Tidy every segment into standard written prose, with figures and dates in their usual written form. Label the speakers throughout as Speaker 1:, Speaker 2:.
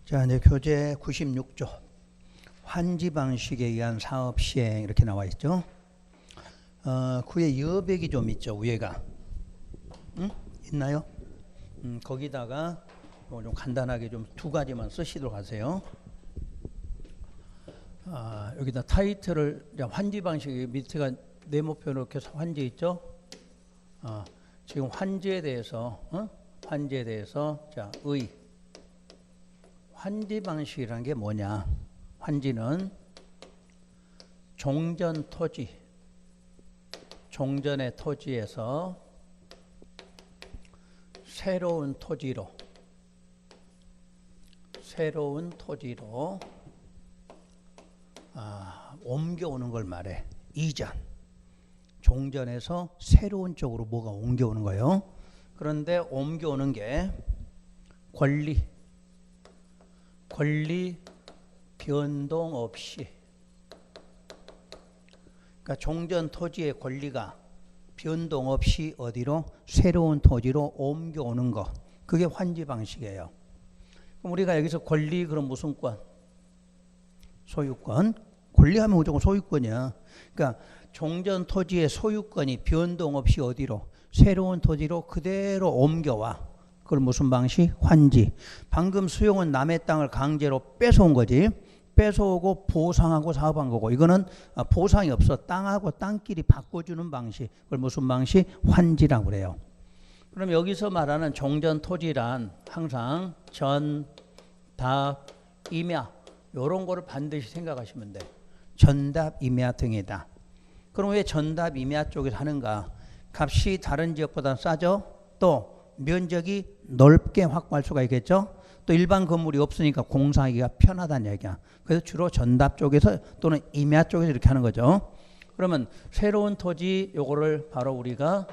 Speaker 1: 자, 이제 교재 96조 환지 방식에 의한 사업 시행 이렇게 나와 있죠. 그에 여백이 좀 있죠. 위에가 있나요? 거기다가 좀 간단하게 좀 두 가지만 쓰시도록 하세요. 여기다 타이틀을 환지 방식 밑에가 네모표 이렇게 환지 있죠. 지금 환지에 대해서 자 환지 방식이라는 게 뭐냐? 환지는 종전 토지, 종전의 토지에서 새로운 토지로 옮겨오는 걸 말해. 이전. 종전에서 새로운 쪽으로 뭐가 옮겨오는 거예요. 그런데 옮겨오는 게 권리 변동 없이, 그러니까 종전 토지의 권리가 변동 없이 어디로? 새로운 토지로 옮겨오는 거. 그게 환지 방식이에요. 그럼 우리가 여기서 권리, 그럼 무슨 권? 소유권. 권리하면 무조건 소유권이야. 그러니까 종전 토지의 소유권이 변동 없이 어디로? 새로운 토지로 그대로 옮겨와. 그걸 무슨 방식? 환지. 방금 수용은 남의 땅을 강제로 뺏어온 거지. 뺏어오고 보상하고 사업한 거고, 이거는 보상이 없어. 땅하고 땅끼리 바꿔주는 방식. 그걸 무슨 방식? 환지라고 그래요. 그럼 여기서 말하는 종전 토지란 항상 전, 답, 임야 이런 거를 반드시 생각하시면 돼. 전답, 임야 등이다. 그럼 왜 전답, 임야 쪽에서 하는가? 값이 다른 지역보다 싸죠. 또 면적이 넓게 확보할 수가 있겠죠. 또 일반 건물이 없으니까 공사하기가 편하다는 얘기야. 그래서 주로 전답 쪽에서 또는 임야 쪽에서 이렇게 하는 거죠. 그러면 새로운 토지 요거를 바로 우리가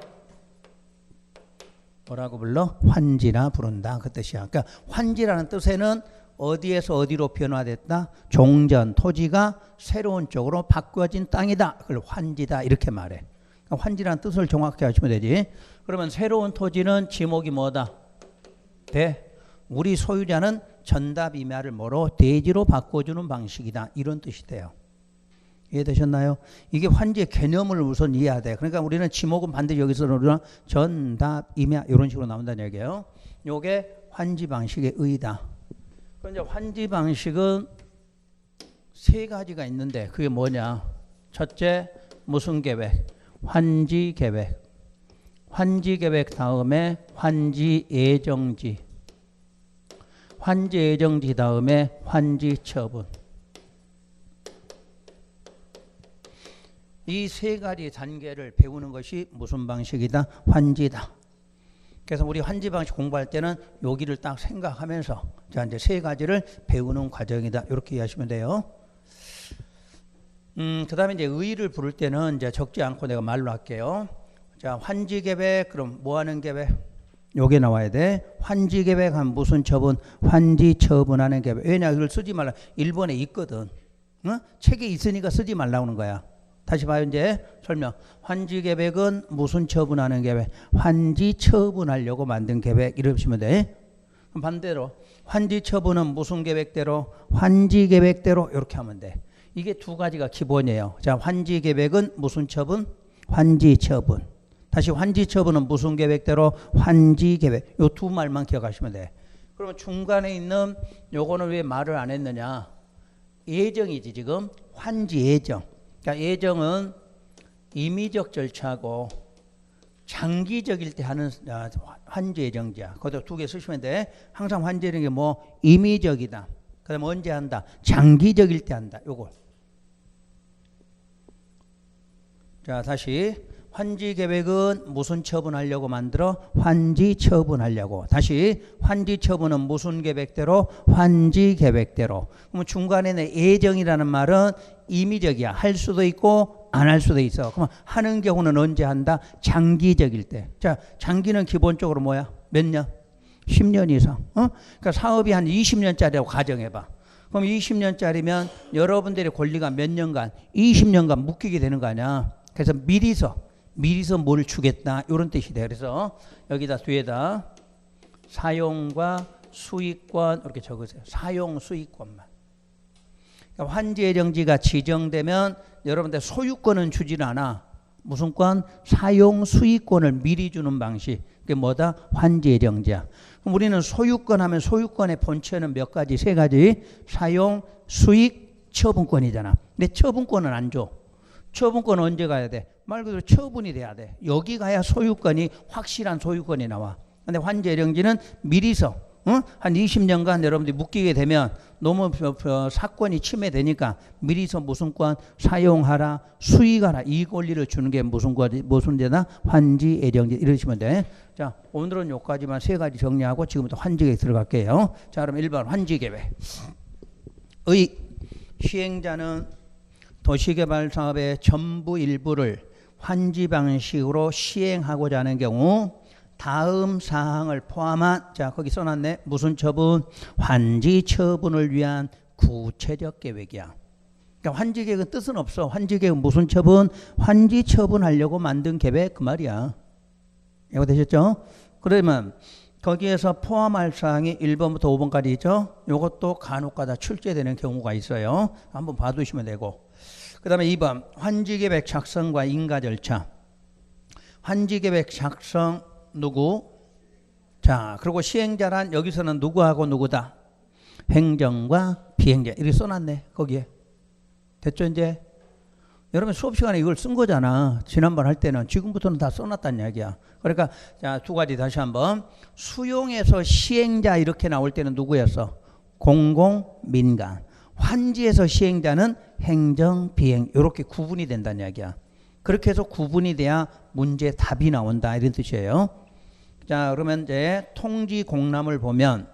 Speaker 1: 뭐라고 불러? 환지라 부른다. 그 뜻이야. 그러니까 환지라는 뜻에는 어디에서 어디로 변화됐다? 종전 토지가 새로운 쪽으로 바꿔진 땅이다. 그걸 환지다 이렇게 말해. 그러니까 환지라는 뜻을 정확히 하시면 되지. 그러면 새로운 토지는 지목이 뭐다? 우리 소유자는 전답 임야를 뭐로? 대지로 바꿔주는 방식이다. 이런 뜻이 돼요. 이해되셨나요? 이게 환지의 개념을 우선 이해해야 돼. 그러니까 우리는 지목은 반드시 여기서 전답 임야 이런 식으로 나온다는 얘기예요. 이게 환지 방식의 의의다. 그런데 환지 방식은 세 가지가 있는데 그게 뭐냐? 첫째, 무슨 계획? 환지 계획. 환지 계획 다음에 환지 예정지. 환지 예정지 다음에 환지 처분. 이 세 가지 단계를 배우는 것이 무슨 방식이다? 환지다. 그래서 우리 환지 방식 공부할 때는 여기를 딱 생각하면서 자 이제 세 가지를 배우는 과정이다. 이렇게 이해하시면 돼요. 그다음에 이제 의의를 부를 때는 이제 적지 않고 내가 말로 할게요. 자, 환지 계획, 그럼 뭐 하는 계획? 요게 나와야 돼. 환지 계획하면 무슨 처분? 환지 처분하는 계획. 왜냐, 이걸 쓰지 말라. 일본에 있거든. 책에 있으니까 쓰지 말라는 거야. 다시 봐요, 이제 설명. 환지 계획은 무슨 처분하는 계획? 환지 처분하려고 만든 계획. 이러시면 돼. 그럼 반대로 환지 처분은 무슨 계획대로? 환지 계획대로 이렇게 하면 돼. 이게 두 가지가 기본이에요. 자, 환지 계획은 무슨 처분? 환지 처분. 다시 환지 처분은 무슨 계획대로? 환지 계획. 요 두 말만 기억하시면 돼. 그러면 중간에 있는 요거는 왜 말을 안 했느냐? 예정이지 지금. 환지 예정. 그러니까 예정은 임의적 절차고 장기적일 때 하는 환지 예정지야. 그것도 두 개 쓰시면 돼. 항상 환지 예정이 뭐 임의적이다. 그다음 언제 한다? 장기적일 때 한다. 요거. 자, 다시 환지 계획은 무슨 처분하려고 만들어? 환지 처분하려고. 다시 환지 처분은 무슨 계획대로? 환지 계획대로. 그럼 중간에는 예정이라는 말은 임의적이야. 할 수도 있고 안 할 수도 있어. 그럼 하는 경우는 언제 한다? 장기적일 때. 자, 장기는 기본적으로 뭐야? 몇 년? 10년 이상. 그러니까 사업이 한 20년짜리라고 가정해봐. 그럼 20년짜리면 여러분들의 권리가 몇 년간? 20년간 묶이게 되는 거 아니야. 그래서 미리서 뭘 주겠다 이런 뜻이 돼요. 그래서 여기다 뒤에다 사용과 수익권 이렇게 적으세요. 사용 수익권만. 그러니까 환지예정지가 지정되면 여러분들 소유권은 주질 않아. 무슨 권? 사용 수익권을 미리 주는 방식. 그게 뭐다? 환지예정지야. 그럼 우리는 소유권 하면 소유권의 본체는 몇 가지? 세 가지. 사용, 수익, 처분권이잖아. 근데 처분권은 안 줘. 처분권은 언제 가야 돼? 말 그대로 처분이 돼야 돼. 여기 가야 소유권이 확실한 소유권이 나와. 근데 환지예정지는 미리서 한 20년간 여러분들이 묶이게 되면 너무 사건이 침해되니까 미리서 무슨 권? 사용하라, 수익하라 이 권리를 주는 게 무슨 죄다? 환지예정지 이러시면 돼. 자, 오늘은 여기까지만 세 가지 정리하고 지금부터 환지계획 들어갈게요. 자, 그럼 1번 환지계획. 의 시행자는 도시개발 사업의 전부 일부를 환지 방식으로 시행하고자 하는 경우 다음 사항을 포함한, 자 거기 써놨네. 무슨 처분? 환지 처분을 위한 구체적 계획이야. 그러니까 환지 계획은 뜻은 없어. 환지 계획은 무슨 처분? 환지 처분하려고 만든 계획 그 말이야. 이거 되셨죠? 그러면 거기에서 포함할 사항이 1번부터 5번까지 있죠. 이것도 간혹가다 출제되는 경우가 있어요. 한번 봐두시면 되고. 그 다음에 2번 환지계획 작성과 인가 절차. 환지계획 작성 누구? 자, 그리고 시행자란 여기서는 누구하고 누구다? 행정과 비행자. 이렇게 써놨네 거기에. 됐죠 이제? 여러분 수업 시간에 이걸 쓴 거잖아. 지난번 할 때는. 지금부터는 다 써놨다는 이야기야. 그러니까 자, 두 가지 다시 한번. 수용에서 시행자 이렇게 나올 때는 누구였어? 공공, 민간. 환지에서 시행자는 행정, 비행 이렇게 구분이 된다는 이야기야. 그렇게 해서 구분이 돼야 문제 답이 나온다 이런 뜻이에요. 자, 그러면 이제 통지 공람을 보면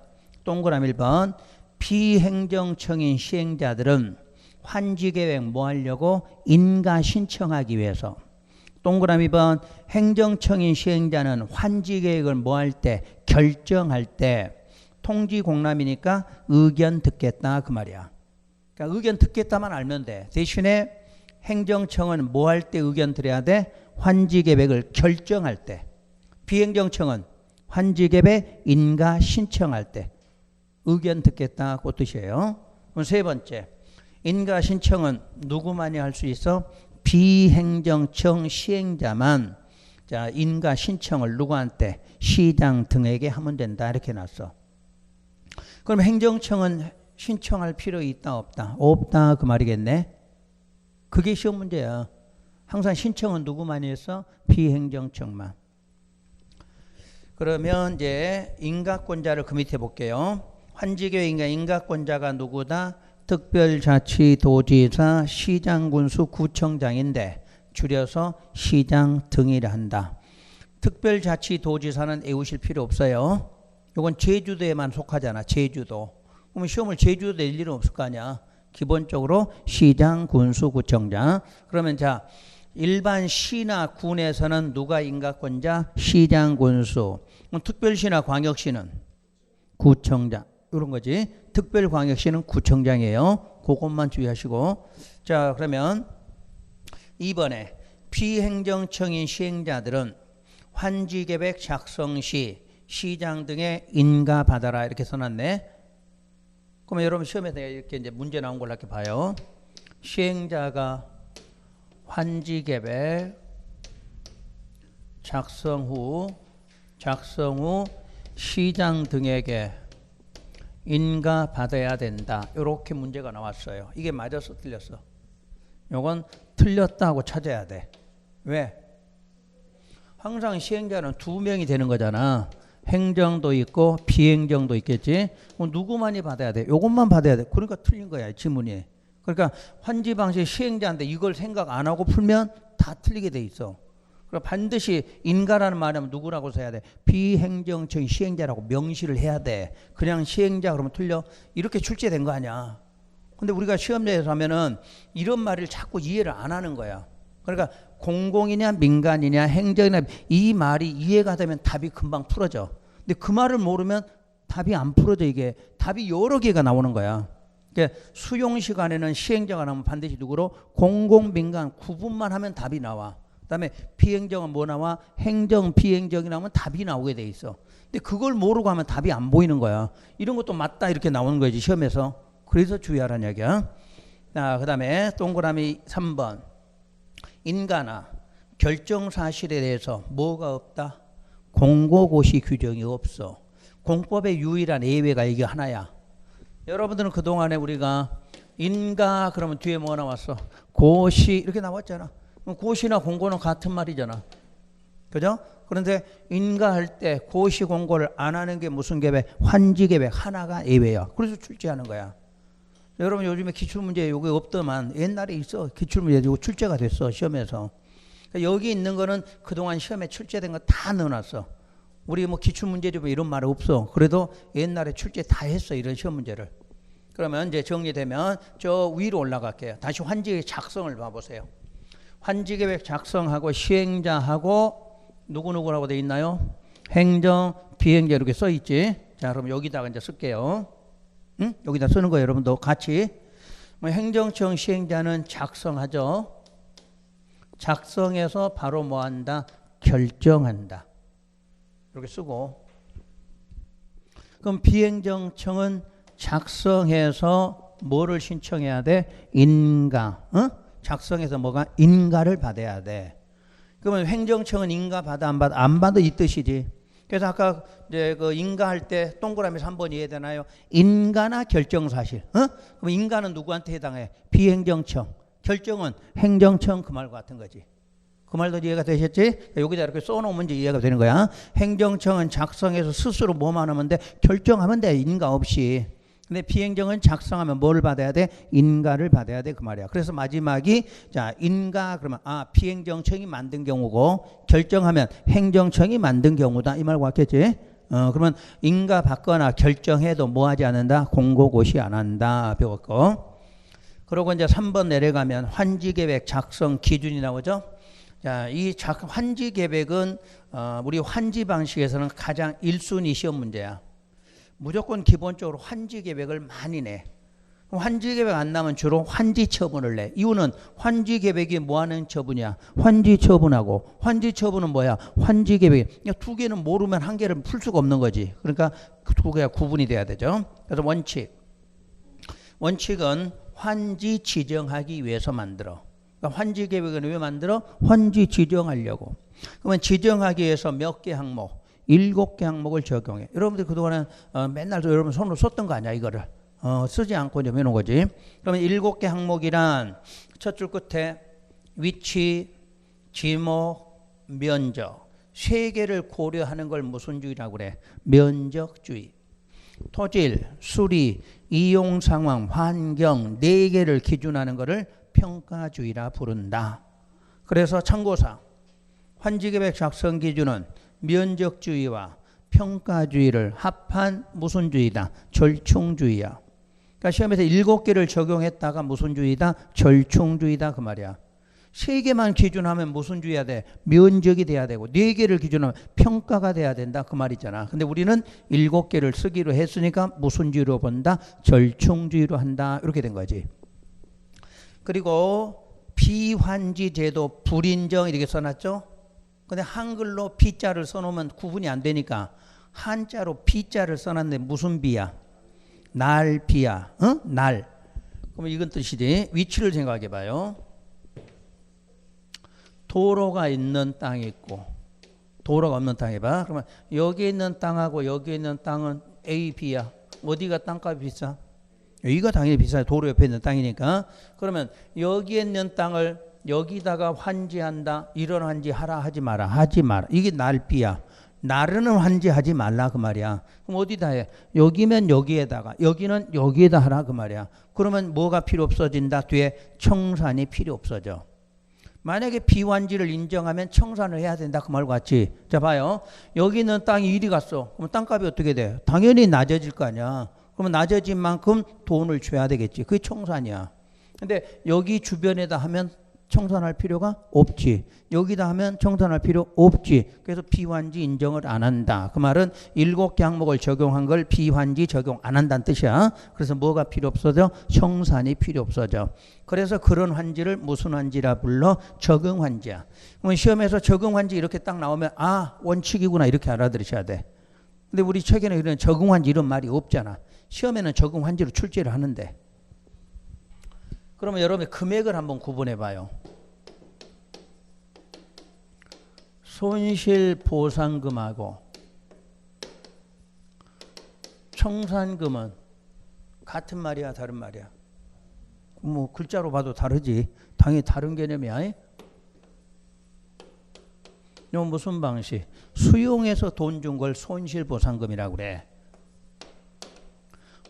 Speaker 1: 동그라미 1번 비행정청인 시행자들은 환지계획 뭐 하려고? 인가 신청하기 위해서. 동그라미 2번 행정청인 시행자는 환지계획을 뭐 할 때? 결정할 때. 통지 공람이니까 의견 듣겠다 그 말이야. 그러니까 의견 듣겠다만 알면 돼. 대신에 행정청은 뭐 할 때 의견 들어야 돼? 환지계획을 결정할 때. 비행정청은 환지계획 인가 신청할 때 의견 듣겠다 그 뜻이에요. 그럼 세 번째 인가 신청은 누구만이 할 수 있어? 비행정청 시행자만. 자, 인가 신청을 누구한테? 시장 등에게 하면 된다 이렇게 놨어. 그럼 행정청은 신청할 필요 있다 없다? 없다 그 말이겠네. 그게 시험 문제야. 항상 신청은 누구만이 했어? 비행정청만. 그러면 이제 인가권자를 그 밑에 볼게요. 환지계획 인가권자가 누구다? 특별자치도지사, 시장군수, 구청장인데 줄여서 시장 등이라 한다. 특별자치도지사는 외우실 필요 없어요. 이건 제주도에만 속하잖아. 제주도. 그러면 시험을 제주도 낼 일은 없을 거 아니야. 기본적으로 시장, 군수, 구청장. 그러면 자, 일반 시나 군에서는 누가 인가권자? 시장, 군수. 특별시나 광역시는 구청장. 이런 거지. 특별광역시는 구청장이에요. 그것만 주의하시고. 자, 그러면 2번에 비행정청인 시행자들은 환지계획 작성 시 시장 등의 인가 받아라 이렇게 써놨네. 그러면 여러분 시험에서 이렇게 이제 문제 나온 걸로 이렇게 봐요. 시행자가 환지계획 작성 후 시장 등에게 인가 받아야 된다. 이렇게 문제가 나왔어요. 이게 맞았어 틀렸어? 이건 틀렸다고 찾아야 돼. 왜? 항상 시행자는 두 명이 되는 거잖아. 행정도 있고 비행정도 있겠지. 누구만이 받아야 돼? 이것만 받아야 돼. 그러니까 틀린 거야 지문이. 그러니까 환지 방식 시행자인데 이걸 생각 안 하고 풀면 다 틀리게 돼 있어. 그러니까 반드시 인가라는 말하면 누구라고 써야 돼? 비행정청 시행자라고 명시를 해야 돼. 그냥 시행자 그러면 틀려. 이렇게 출제된 거 아니야. 근데 우리가 시험장에서 하면은 이런 말을 자꾸 이해를 안 하는 거야. 그러니까 공공이냐 민간이냐 행정이냐 이 말이 이해가 되면 답이 금방 풀어져. 근데 그 말을 모르면 답이 안 풀어져. 이게 답이 여러 개가 나오는 거야. 그러니까 수용 시간에는 시행자가 나오면 반드시 누구로? 공공 민간 구분만 하면 답이 나와. 그다음에 비행정은 뭐 나와? 행정, 비행정이 나오면 답이 나오게 돼 있어. 근데 그걸 모르고 하면 답이 안 보이는 거야. 이런 것도 맞다 이렇게 나오는 거지 시험에서. 그래서 주의하라는 얘기야. 자, 그다음에 동그라미 3번. 인가나 결정 사실에 대해서 뭐가 없다? 공고고시 규정이 없어. 공법의 유일한 예외가 이게 하나야. 여러분들은 그동안에 우리가 인가 그러면 뒤에 뭐 나왔어? 고시 이렇게 나왔잖아. 고시나 공고는 같은 말이잖아. 그죠? 그런데 인가할 때 고시 공고를 안 하는 게 무슨 계획? 환지 계획 하나가 예외야. 그래서 출제하는 거야. 여러분 요즘에 기출문제 요게 없더만 옛날에 있어. 기출문제 이거 출제가 됐어 시험에서. 그러니까 여기 있는 거는 그동안 시험에 출제된 거 다 넣어놨어. 우리 뭐 기출문제집 이런 말 없어. 그래도 옛날에 출제 다 했어 이런 시험 문제를. 그러면 이제 정리되면 저 위로 올라갈게요. 다시 환지계획 작성을 봐보세요. 환지계획 작성하고 시행자하고 누구누구라고 돼 있나요? 행정, 비행자 이렇게 써 있지. 자, 그럼 여기다가 이제 쓸게요. 응? 여기다 쓰는 거예요, 여러분도 같이. 행정청 시행자는 작성하죠. 작성해서 바로 뭐 한다? 결정한다. 이렇게 쓰고. 그럼 비행정청은 작성해서 뭐를 신청해야 돼? 인가. 작성해서 뭐가? 인가를 받아야 돼. 그러면 행정청은 인가 받아 안 받아? 안 받아 이 뜻이지. 그래서 아까 이제 그 인가할 때 동그라미 3번 이해되나요? 인가나 결정사실. 그럼 인가는 누구한테 해당해? 비행정청. 결정은 행정청 그 말과 같은 거지. 그 말도 이해가 되셨지? 여기다 이렇게 써놓으면 이제 이해가 되는 거야. 행정청은 작성해서 스스로 뭐만 하면 돼? 결정하면 돼. 인가 없이. 근데 비행정은 작성하면 뭘 받아야 돼? 인가를 받아야 돼 그 말이야. 그래서 마지막이 자 인가 그러면 비행정청이 만든 경우고 결정하면 행정청이 만든 경우다 이 말과 같겠지? 그러면 인가 받거나 결정해도 뭐 하지 않는다? 공고고시 안 한다 배웠고. 그리고 이제 3번 내려가면 환지계획 작성 기준이 나오죠. 자, 이 환지계획은 우리 환지 방식에서는 가장 1순위 시험 문제야. 무조건 기본적으로 환지 계획을 많이 내. 환지 계획 안 나면 주로 환지 처분을 내. 이유는 환지 계획이 뭐 하는 처분이야? 환지 처분하고 환지 처분은 뭐야? 환지 계획. 두 개는 모르면 한 개를 풀 수가 없는 거지. 그러니까 두 개가 구분이 돼야 되죠. 그래서 원칙은 환지 지정하기 위해서 만들어. 그러니까 환지 계획은 왜 만들어? 환지 지정하려고. 그러면 지정하기 위해서 몇 개 항목? 7개 항목을 적용해. 여러분들 그동안은 맨날 여러분 손으로 썼던 거 아니야 이거를. 쓰지 않고 이제 해놓은 거지. 그러면 7개 항목이란 첫 줄 끝에 위치, 지목, 면적 3개를 고려하는 걸 무슨 주의라고 그래? 면적주의. 토질, 수리, 이용 상황, 환경 4개를 기준하는 것을 평가주의라 부른다. 그래서 참고사항 환지계획 작성 기준은 면적주의와 평가주의를 합한 무슨 주의다? 절충주의야. 그러니까 시험에서 7개를 적용했다가 무슨 주의다? 절충주의다 그 말이야. 3개만 기준하면 무슨 주의야 돼? 면적이 돼야 되고 4개를 기준하면 평가가 돼야 된다 그 말이잖아. 근데 우리는 7개를 쓰기로 했으니까 무슨 주의로 본다? 절충주의로 한다 이렇게 된 거지. 그리고 비환지 제도 불인정 이렇게 써놨죠. 근데 한글로 비자를 써놓으면 구분이 안 되니까 한자로 비자를 써놨는데 무슨 비야? 날 비야. 날. 그러면 이건 뜻이지. 위치를 생각해 봐요. 도로가 있는 땅이 있고 도로가 없는 땅 해봐. 그러면 여기 있는 땅하고 여기 있는 땅은 A, B야. 어디가 땅값이 비싸? 여기가 당연히 비싸요. 도로 옆에 있는 땅이니까. 그러면 여기 있는 땅을 여기다가 환지한다. 이런 환지 하라 하지 마라. 하지 마라. 이게 날비야. 나르는 환지하지 말라 그 말이야. 그럼 어디다 해? 여기면 여기에다가 여기는 여기에다 하라 그 말이야. 그러면 뭐가 필요 없어진다? 뒤에 청산이 필요 없어져. 만약에 비환지를 인정하면 청산을 해야 된다 그 말 같지. 자 봐요. 여기 있는 땅이 이리 갔어. 그럼 땅값이 어떻게 돼? 당연히 낮아질 거 아니야. 그러면 낮아진 만큼 돈을 줘야 되겠지. 그게 청산이야. 근데 여기 주변에다 하면 청산할 필요가 없지. 여기다 하면 청산할 필요 없지. 그래서 비환지 인정을 안 한다. 그 말은 7개 항목을 적용한 걸 비환지 적용 안 한다는 뜻이야. 그래서 뭐가 필요 없어져? 청산이 필요 없어져. 그래서 그런 환지를 무슨 환지라 불러? 적응환지야. 그러면 시험에서 적응환지 이렇게 딱 나오면 아, 원칙이구나 이렇게 알아들으셔야 돼. 근데 우리 책에는 이런 적응환지 이런 말이 없잖아. 시험에는 적응환지로 출제를 하는데. 그러면 여러분이 금액을 한번 구분해 봐요. 손실보상금하고 청산금은 같은 말이야, 다른 말이야? 뭐 글자로 봐도 다르지. 당연히 다른 개념이야. 이건 무슨 방식? 수용해서 돈 준 걸 손실보상금이라고 그래.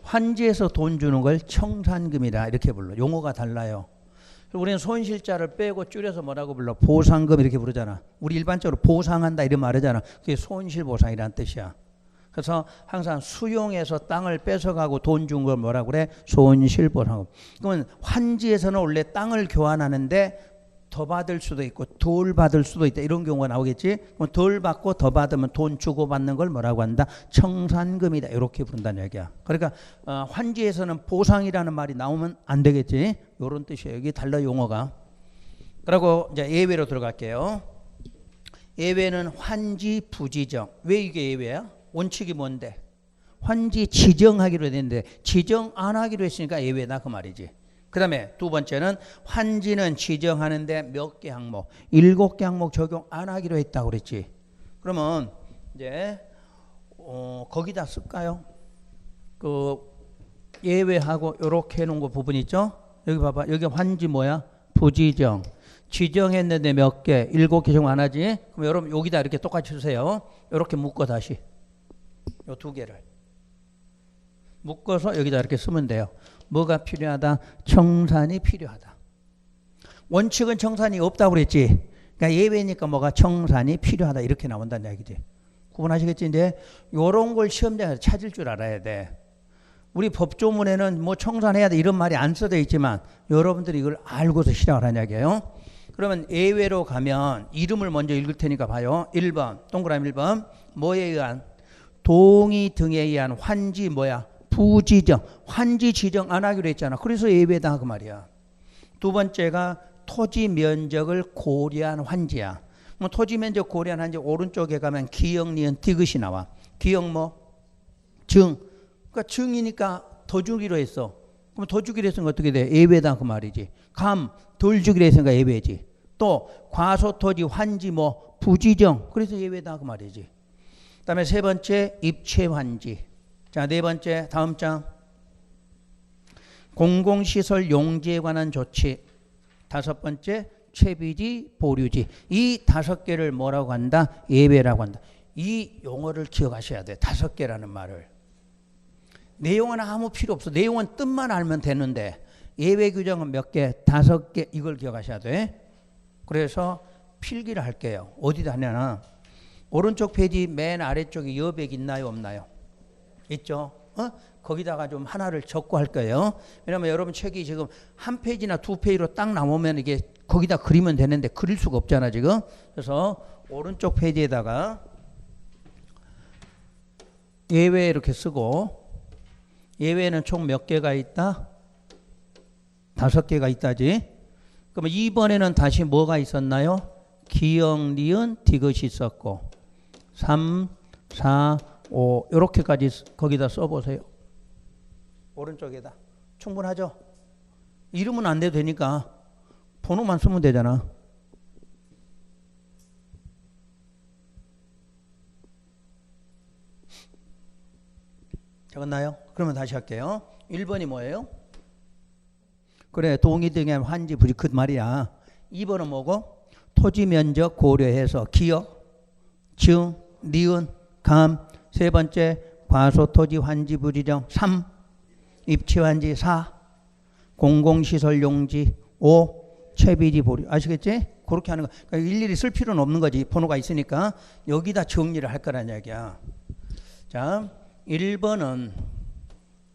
Speaker 1: 환지에서 돈 주는 걸 청산금이라 이렇게 불러. 용어가 달라요. 우리는 손실자를 빼고 줄여서 뭐라고 불러? 보상금 이렇게 부르잖아. 우리 일반적으로 보상한다 이런 말 하잖아. 그게 손실보상이라는 뜻이야. 그래서 항상 수용해서 땅을 뺏어가고 돈 준 걸 뭐라고 그래? 손실보상금. 그러면 환지에서는 원래 땅을 교환하는데 더 받을 수도 있고 덜 받을 수도 있다. 이런 경우가 나오겠지. 그럼 덜 받고 더 받으면 돈 주고 받는 걸 뭐라고 한다? 청산금이다. 이렇게 부른다는 얘기야. 그러니까 환지에서는 보상이라는 말이 나오면 안 되겠지. 이런 뜻이에요. 여기 달라 용어가. 그리고 이제 예외로 들어갈게요. 예외는 환지 부지정. 왜 이게 예외야? 원칙이 뭔데? 환지 지정하기로 했는데 지정 안 하기로 했으니까 예외다 그 말이지. 그 다음에 두 번째는 환지는 지정하는데 몇 개 항목? 7개 항목 적용 안 하기로 했다고 그랬지. 그러면 이제 거기다 쓸까요? 그 예외하고 이렇게 해놓은 거 부분 있죠? 여기 봐봐. 여기 환지 뭐야? 부지정. 지정했는데 몇 개? 7개 적용 안 하지? 그럼 여러분 여기다 이렇게 똑같이 주세요. 이렇게 묶어 다시. 요 두 개를. 묶어서 여기다 이렇게 쓰면 돼요. 뭐가 필요하다? 청산이 필요하다. 원칙은 청산이 없다고 그랬지. 그러니까 예외니까 뭐가 청산이 필요하다 이렇게 나온다는 얘기지. 구분하시겠지? 이제 이런 걸 시험장에서 찾을 줄 알아야 돼. 우리 법조문에는 뭐 청산해야 돼 이런 말이 안 써져 있지만 여러분들이 이걸 알고서 시작을 하는 얘기예요. 그러면 예외로 가면 이름을 먼저 읽을 테니까 봐요. 1번 동그라미 1번 뭐에 의한? 동의 등에 의한 환지 뭐야? 부지정. 환지 지정 안 하기로 했잖아. 그래서 예외다 그 말이야. 두 번째가 토지 면적을 고려한 환지야. 뭐 토지 면적 고려한 환지 오른쪽에 가면 기역, 니은, 디귿이 나와. 기역 뭐? 증. 그러니까 증이니까 더 주기로 했어. 그럼 더 주기로 했으니까 어떻게 돼? 예외다 그 말이지. 감, 덜 주기로 했으니까 예외지. 또 과소토지 환지 뭐? 부지정. 그래서 예외다 그 말이지. 그 다음에 세 번째 입체환지. 자, 네 번째 다음 장 공공시설 용지에 관한 조치. 다섯 번째 채비지 보류지. 이 다섯 개를 뭐라고 한다? 예외라고 한다. 이 용어를 기억하셔야 돼. 다섯 개라는 말을. 내용은 아무 필요 없어. 내용은 뜻만 알면 되는데 예외 규정은 몇 개? 다섯 개. 이걸 기억하셔야 돼. 그래서 필기를 할게요. 어디다 하냐나 오른쪽 페이지 맨 아래쪽에 여백 있나요? 없나요? 있죠? 거기다가 좀 하나를 적고 할 거예요. 왜냐면 여러분 책이 지금 한 페이지나 두 페이지로 딱 나오면 이게 거기다 그리면 되는데 그릴 수가 없잖아 지금. 그래서 오른쪽 페이지에다가 예외 이렇게 쓰고 예외는 총 몇 개가 있다? 5개가 있다지. 그러면 2번에는 다시 뭐가 있었나요? 기역, 니은, 디귿이 있었고 3, 4, 5 이렇게까지 거기다 써보세요. 오른쪽에다. 충분하죠? 이름은 안 돼도 되니까 번호만 쓰면 되잖아. 적었나요? 그러면 다시 할게요. 1번이 뭐예요? 그래, 동의 등의 환지 부지 그 말이야. 2번은 뭐고? 토지 면적 고려해서 기역, 증, 니은, 감. 세 번째 과소토지 환지 부지정. 3. 입체환지. 4. 공공시설 용지. 5. 채비지 보류. 아시겠지? 그렇게 하는 거. 그러니까 일일이 쓸 필요는 없는 거지. 번호가 있으니까 여기다 정리를 할 거란 얘기야. 자, 1번은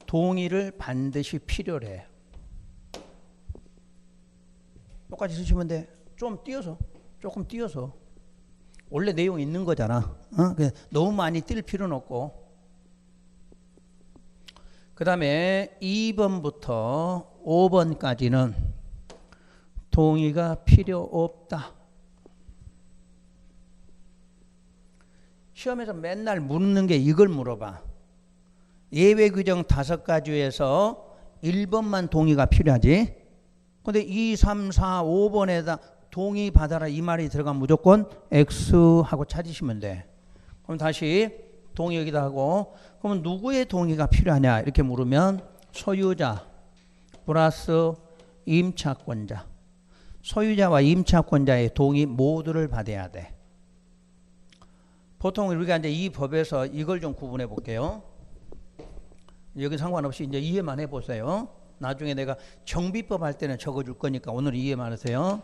Speaker 1: 동의를 반드시 필요로 해. 똑같이 쓰시면 돼. 좀 띄어서, 조금 띄어서. 원래 내용 있는 거잖아. 너무 많이 뛸 필요는 없고. 그 다음에 2번부터 5번까지는 동의가 필요 없다. 시험에서 맨날 묻는 게 이걸 물어봐. 예외 규정 5가지 중에서 1번만 동의가 필요하지. 근데 2, 3, 4, 5번에다 동의 받아라 이 말이 들어가면 무조건 X하고 찾으시면 돼. 그럼 다시 동의 여기다 하고, 그러면 누구의 동의가 필요하냐 이렇게 물으면 소유자 플러스 임차권자, 소유자와 임차권자의 동의 모두를 받아야 돼. 보통 우리가 이제 이 법에서 이걸 좀 구분해 볼게요. 여기 상관없이 이제 이해만 해보세요. 나중에 내가 정비법 할 때는 적어줄 거니까 오늘 이해만 하세요.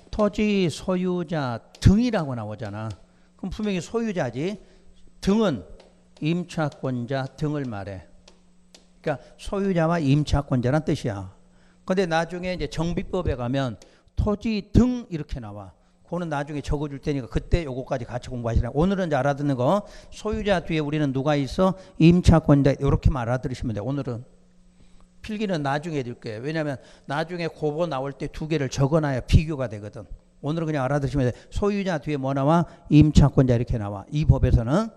Speaker 1: 토지 소유자 등이라고 나오잖아. 그럼 분명히 소유자지. 등은 임차권자 등을 말해. 그러니까 소유자와 임차권자란 뜻이야. 근데 나중에 이제 정비법에 가면 토지 등 이렇게 나와. 그거는 나중에 적어줄 테니까 그때 요거까지 같이 공부하시라. 오늘은 이제 알아듣는 거, 소유자 뒤에 우리는 누가 있어? 임차권자. 이렇게만 알아들으시면 돼. 오늘은. 필기는 나중에 해줄 거예요. 왜냐하면 나중에 고보 나올 때 2개를 적어놔야 비교가 되거든. 오늘은 그냥 알아들으시면 돼. 소유자 뒤에 뭐 나와? 임차권자 이렇게 나와. 이 법에서는.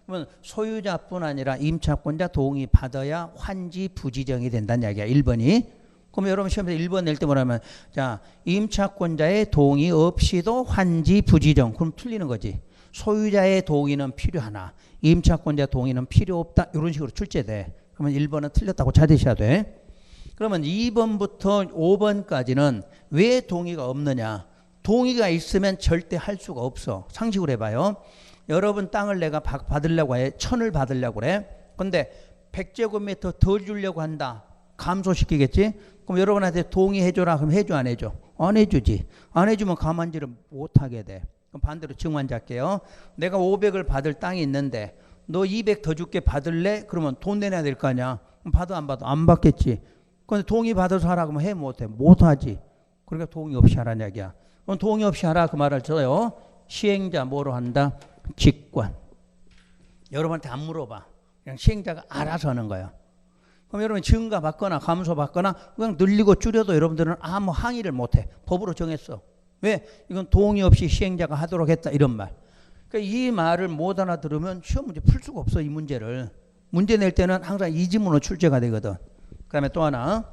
Speaker 1: 그러면 소유자뿐 아니라 임차권자 동의 받아야 환지 부지정이 된다는 이야기야. 1번이. 그럼 여러분 시험에서 1번 낼 때 뭐라면, 자, 임차권자의 동의 없이도 환지 부지정. 그럼 틀리는 거지. 소유자의 동의는 필요하나 임차권자 동의는 필요 없다. 이런 식으로 출제돼. 그러면 1번은 틀렸다고 찾으셔야 돼. 그러면 2번부터 5번까지는 왜 동의가 없느냐. 동의가 있으면 절대 할 수가 없어. 상식으로 해봐요. 여러분 땅을 내가 받으려고 해. 1000을 받으려고 그래. 근데 100제곱미터 더 주려고 한다. 감소시키겠지? 그럼 여러분한테 동의해줘라. 그럼 해줘 안 해줘? 안 해주지. 안 해주면 가만지를 못하게 돼. 그럼 반대로 증환자 할게요. 내가 500을 받을 땅이 있는데 너 200 더 줄게 받을래? 그러면 돈 내놔야 될 거 아니야. 그럼 받아 안 받아? 안 받겠지. 근데 동의 받아서 하라 그러면 해 못해? 못하지. 그러니까 동의 없이 하라는 얘기야. 그럼 동의 없이 하라 그 말을 써요. 시행자 뭐로 한다? 직권. 여러분한테 안 물어봐. 그냥 시행자가 알아서 하는 거야. 그럼 여러분 증가 받거나 감소 받거나 그냥 늘리고 줄여도 여러분들은 아무 항의를 못해. 법으로 정했어. 왜? 이건 동의 없이 시행자가 하도록 했다 이런 말. 그러니까 이 말을 못 알아들으면 시험 문제 풀 수가 없어. 이 문제를. 문제 낼 때는 항상 이 지문으로 출제가 되거든. 그 다음에 또 하나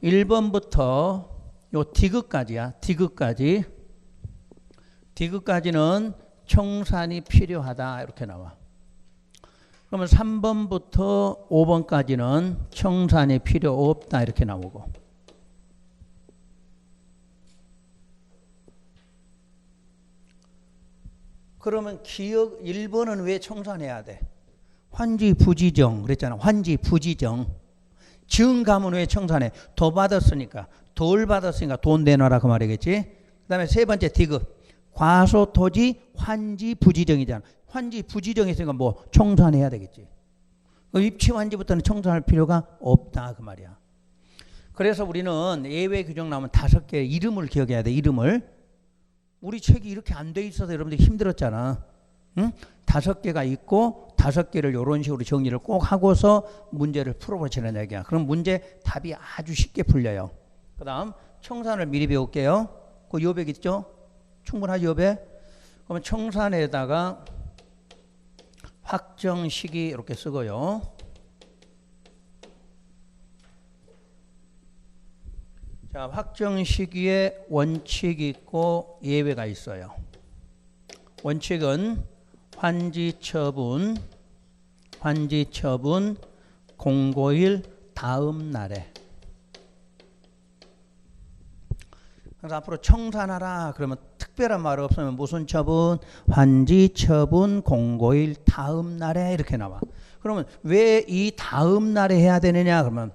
Speaker 1: 1번부터 요 디귿까지야. 디귿까지. 디귿까지는 청산이 필요하다 이렇게 나와. 그러면 3번부터 5번까지는 청산이 필요 없다 이렇게 나오고. 그러면 기억 1번은 왜 청산해야 돼? 환지 부지정 그랬잖아. 환지 부지정. 증감은 왜 청산해? 더 받았으니까. 덜 받았으니까 돈 내놔라 그 말이겠지. 그 다음에 세 번째 디귿. 과소토지 환지 부지정이잖아. 환지 부지정이 있으니까 뭐 청산해야 되겠지. 입치 환지부터는 청산할 필요가 없다 그 말이야. 그래서 우리는 예외 규정 나오면 5개의 이름을 기억해야 돼. 이름을. 우리 책이 이렇게 안 돼 있어서 여러분들 힘들었잖아. 응? 5개가 있고 5개를 이런 식으로 정리를 꼭 하고서 문제를 풀어보시는 얘기야. 그럼 문제 답이 아주 쉽게 풀려요. 그 다음 청산을 미리 배울게요. 그 요백 있죠? 충분하죠 요백? 그러면 청산에다가 확정 시기 이렇게 쓰고요. 자, 확정 시기에 원칙이 있고 예외가 있어요. 원칙은 환지 처분 공고일 다음 날에. 그래서 앞으로 청산하라 그러면 특별한 말 없으면 무슨 처분? 환지 처분 공고일 다음 날에 이렇게 나와. 그러면 왜 이 다음 날에 해야 되느냐? 그러면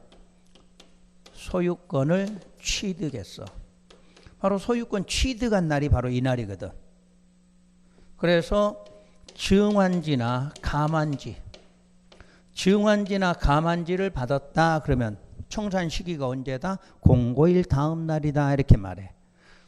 Speaker 1: 소유권을 취득했어. 바로 소유권 취득한 날이 바로 이 날이거든. 그래서 증환지나 감환지를 받았다 그러면 청산 시기가 언제다? 공고일 다음 날이다 이렇게 말해.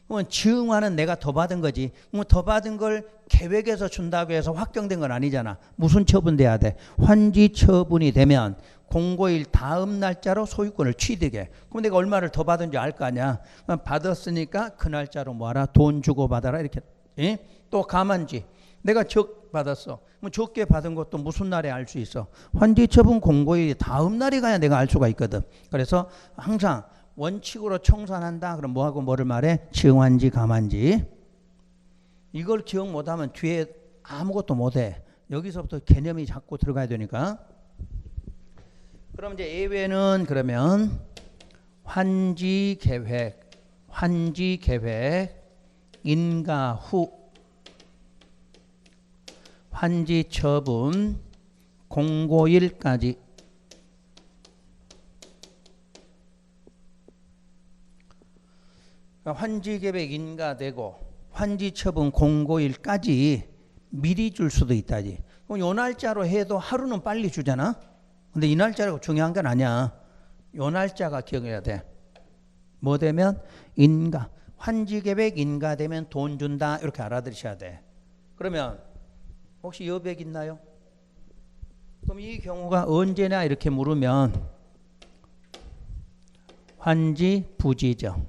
Speaker 1: 그러면 증화는 내가 더 받은 거지. 그럼 더 받은 걸 계획해서 준다고 해서 확정된 건 아니잖아. 무슨 처분돼야 돼? 환지 처분이 되면 공고일 다음 날짜로 소유권을 취득해. 그럼 내가 얼마를 더 받은지 알 거 아니야. 받았으니까 그 날짜로 뭐하라? 돈 주고 받아라 이렇게. 예? 또 가만지. 내가 적 받았어. 그럼 적게 받은 것도 무슨 날에 알 수 있어? 환지 처분 공고일 다음 날이 가야 내가 알 수가 있거든. 그래서 항상 원칙으로 청산한다. 그럼 뭐하고 뭐를 말해? 증환지 가만지. 이걸 기억 못하면 뒤에 아무것도 못해. 여기서부터 개념이 자꾸 들어가야 되니까. 그럼 이제 예외는 그러면 환지 계획, 인가 후, 환지 처분, 공고일까지. 환지 계획 인가되고 환지 처분 공고일까지 미리 줄 수도 있다지. 그럼 요 날짜로 해도 하루는 빨리 주잖아. 근데 이 날짜가 중요한 건 아니야. 요 날짜가 기억해야 돼. 뭐 되면 인가. 환지 계획 인가되면 돈 준다. 이렇게 알아들으셔야 돼. 그러면 혹시 여백 있나요? 그럼 이 경우가 언제냐 이렇게 물으면 환지 부지정.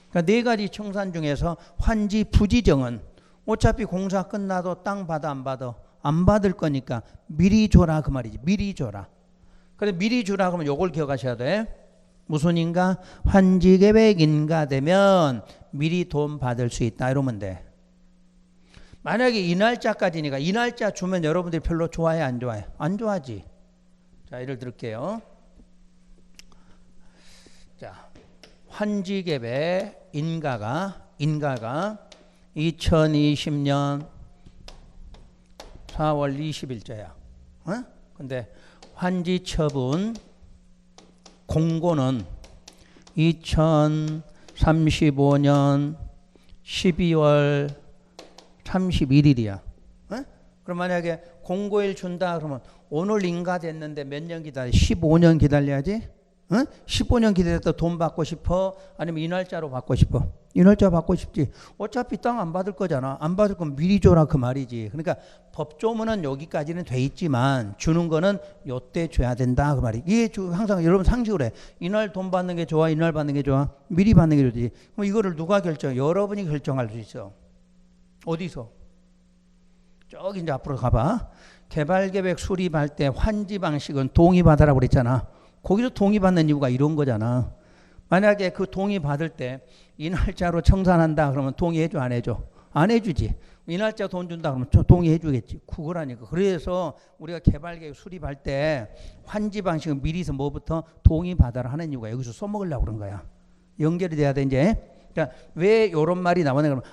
Speaker 1: 그러니까 네 가지 청산 중에서 환지 부지정은 어차피 공사 끝나도 땅 받아 안 받아? 안 받을 거니까 미리 줘라 그 말이지. 미리 줘라. 그래 미리 주라 그러면 요걸 기억하셔야 돼. 무슨 인가? 환지 계획 인가되면 미리 돈 받을 수 있다 이러면 돼. 만약에 이 날짜까지니까 이 날짜 주면 여러분들이 별로 좋아해 안 좋아해? 안 좋아하지. 자 예를 들게요. 자 환지 계획 인가가 2020년 4월 20일자야. 어? 근데 환지 처분 공고는 2035년 12월 31일이야. 어? 그럼 만약에 공고일 준다 그러면 오늘 인가됐는데 몇 년 기다려? 15년 기다려야지. 어? 15년 기다렸다 돈 받고 싶어? 아니면 이 날짜로 받고 싶어? 이 날짜 받고 싶지. 어차피 땅 안 받을 거잖아. 안 받을 거면 미리 줘라 그 말이지. 그러니까 법조문은 여기까지는 돼 있지만 주는 거는 요때 줘야 된다 그 말이. 이게 항상 여러분 상식으로 해. 이날 돈 받는 게 좋아? 이날 받는 게 좋아? 미리 받는 게 좋지. 그럼 이거를 누가 결정? 여러분이 결정할 수 있어. 어디서? 저기 이제 앞으로 가봐. 개발계획 수립할 때 환지 방식은 동의받아라고 그랬잖아. 거기서 동의받는 이유가 이런 거잖아. 만약에 그 동의받을 때 이 날짜로 청산한다 그러면 동의해줘 안 해줘? 안 해주지. 이 날짜 돈 준다 그러면 동의해주겠지. 그거라니까. 그래서 우리가 개발계획 수립할 때 환지 방식은 미리서 뭐부터 동의받아라 하는 이유가 여기서 써먹으려고 그런 거야. 연결이 돼야 돼 이제. 그러니까 왜 이런 말이 나오냐 그러면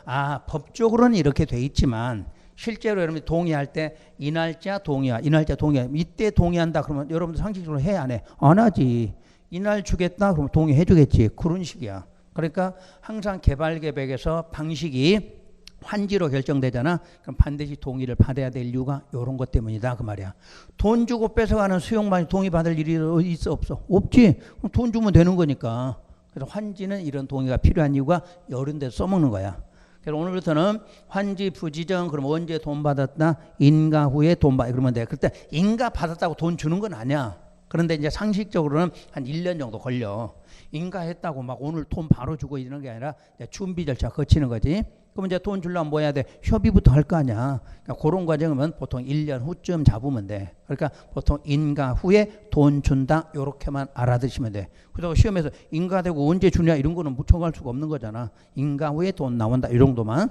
Speaker 1: 법적으로는 이렇게 돼 있지만 실제로 여러분이 동의할 때 이 날짜 동의야. 이 날짜 동의야. 이때 동의한다 그러면 여러분들 상식적으로 해 안 해? 안 하지. 이날 주겠다 그러면 동의해 주겠지. 그런 식이야. 그러니까 항상 개발계획에서 방식이 환지로 결정되잖아. 그럼 반드시 동의를 받아야 될 이유가 이런 것 때문이다 그 말이야. 돈 주고 뺏어가는 수용만 동의받을 일이 있어 없어? 없지. 그럼 돈 주면 되는 거니까. 그래서 환지는 이런 동의가 필요한 이유가 이런 데 써먹는 거야. 그래서 오늘부터는 환지 부지정 그럼 언제 돈 받았다? 인가 후에 돈 받 그러면 돼. 그때 인가 받았다고 돈 주는 건 아니야. 그런데 이제 상식적으로는 한 1년 정도 걸려. 인가했다고 막 오늘 돈 바로 주고 이러는 게 아니라 준비 절차 거치는 거지. 그럼 이제 돈 주려면 뭐 해야 돼? 협의부터 할 거 아니야. 그러니까 그런 과정은 보통 1년 후쯤 잡으면 돼. 그러니까 보통 인가 후에 돈 준다 이렇게만 알아두시면 돼. 그래서 시험에서 인가되고 언제 주냐 이런 거는 묻혀갈 수가 없는 거잖아. 인가 후에 돈 나온다 이 정도만.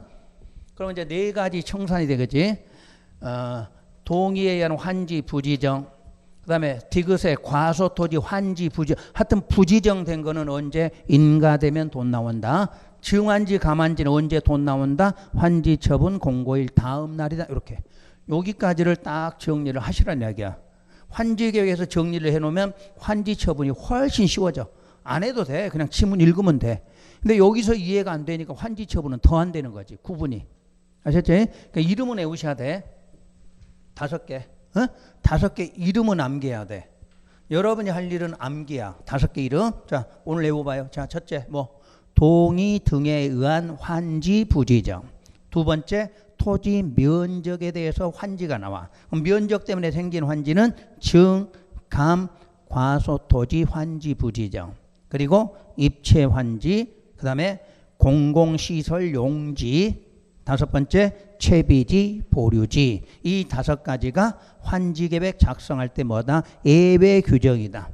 Speaker 1: 그럼 이제 네 가지 청산이 되겠지. 동의에 의한 환지 부지정. 그 다음에 디귿의 과소토지 환지 부지정. 하여튼 부지정된 거는 언제? 인가되면 돈 나온다. 증환지 감환지는 언제 돈 나온다? 환지 처분 공고일 다음 날이다. 이렇게 여기까지를 딱 정리를 하시라는 이야기야. 환지 계획에서 정리를 해놓으면 환지 처분이 훨씬 쉬워져. 안 해도 돼. 그냥 지문 읽으면 돼. 근데 여기서 이해가 안 되니까 환지 처분은 더 안 되는 거지. 구분이. 아셨지? 그러니까 이름은 외우셔야 돼. 5개. 5개 이름은 남겨야 돼. 여러분이 할 일은 암기야. 5개 이름. 자, 오늘 외워봐요. 자, 첫째, 뭐 동의 등에 의한 환지 부지정. 두 번째, 토지 면적에 대해서 환지가 나와. 그럼 면적 때문에 생긴 환지는 증, 감, 과소 토지 환지 부지정. 그리고 입체 환지, 그 다음에 공공시설 용지, 5번째 채비지, 보류지. 이 5가지가 환지계획 작성할 때 뭐다? 예외 규정이다.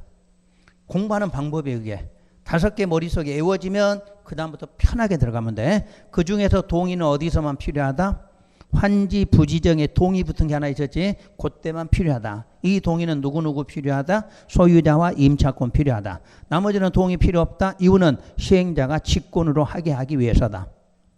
Speaker 1: 공부하는 방법이 그게. 5개 머릿속에 외워지면 그 다음부터 편하게 들어가면 돼. 그 중에서 동의는 어디서만 필요하다? 환지 부지정에 동의 붙은 게 하나 있었지. 그때만 필요하다. 이 동의는 누구누구 필요하다? 소유자와 임차권 필요하다. 나머지는 동의 필요 없다. 이유는 시행자가 직권으로 하기 위해서다.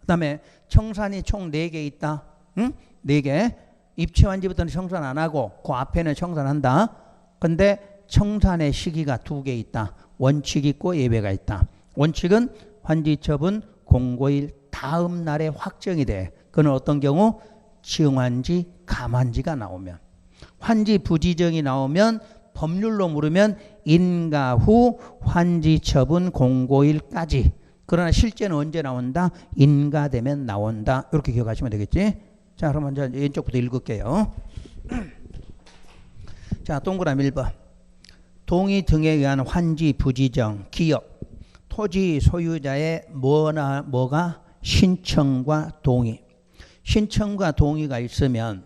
Speaker 1: 그 다음에 청산이 총 4개 있다. 응? 4개. 입체환지부터는 청산 안 하고 그 앞에는 청산한다. 근데 청산의 시기가 2개 있다. 원칙이 있고 예외가 있다. 원칙은 환지처분 공고일 다음 날에 확정이 돼. 그건 어떤 경우? 증환지, 감환지가 나오면. 환지 부지정이 나오면 법률로 물으면 인가 후 환지처분 공고일까지. 그러나 실제는 언제 나온다? 인가되면 나온다. 이렇게 기억하시면 되겠지? 자, 그럼 먼저 왼쪽부터 읽을게요. 자, 동그라미 1번. 동의 등에 의한 환지 부지정 기억. 토지 소유자의 뭐가? 신청과 동의. 신청과 동의가 있으면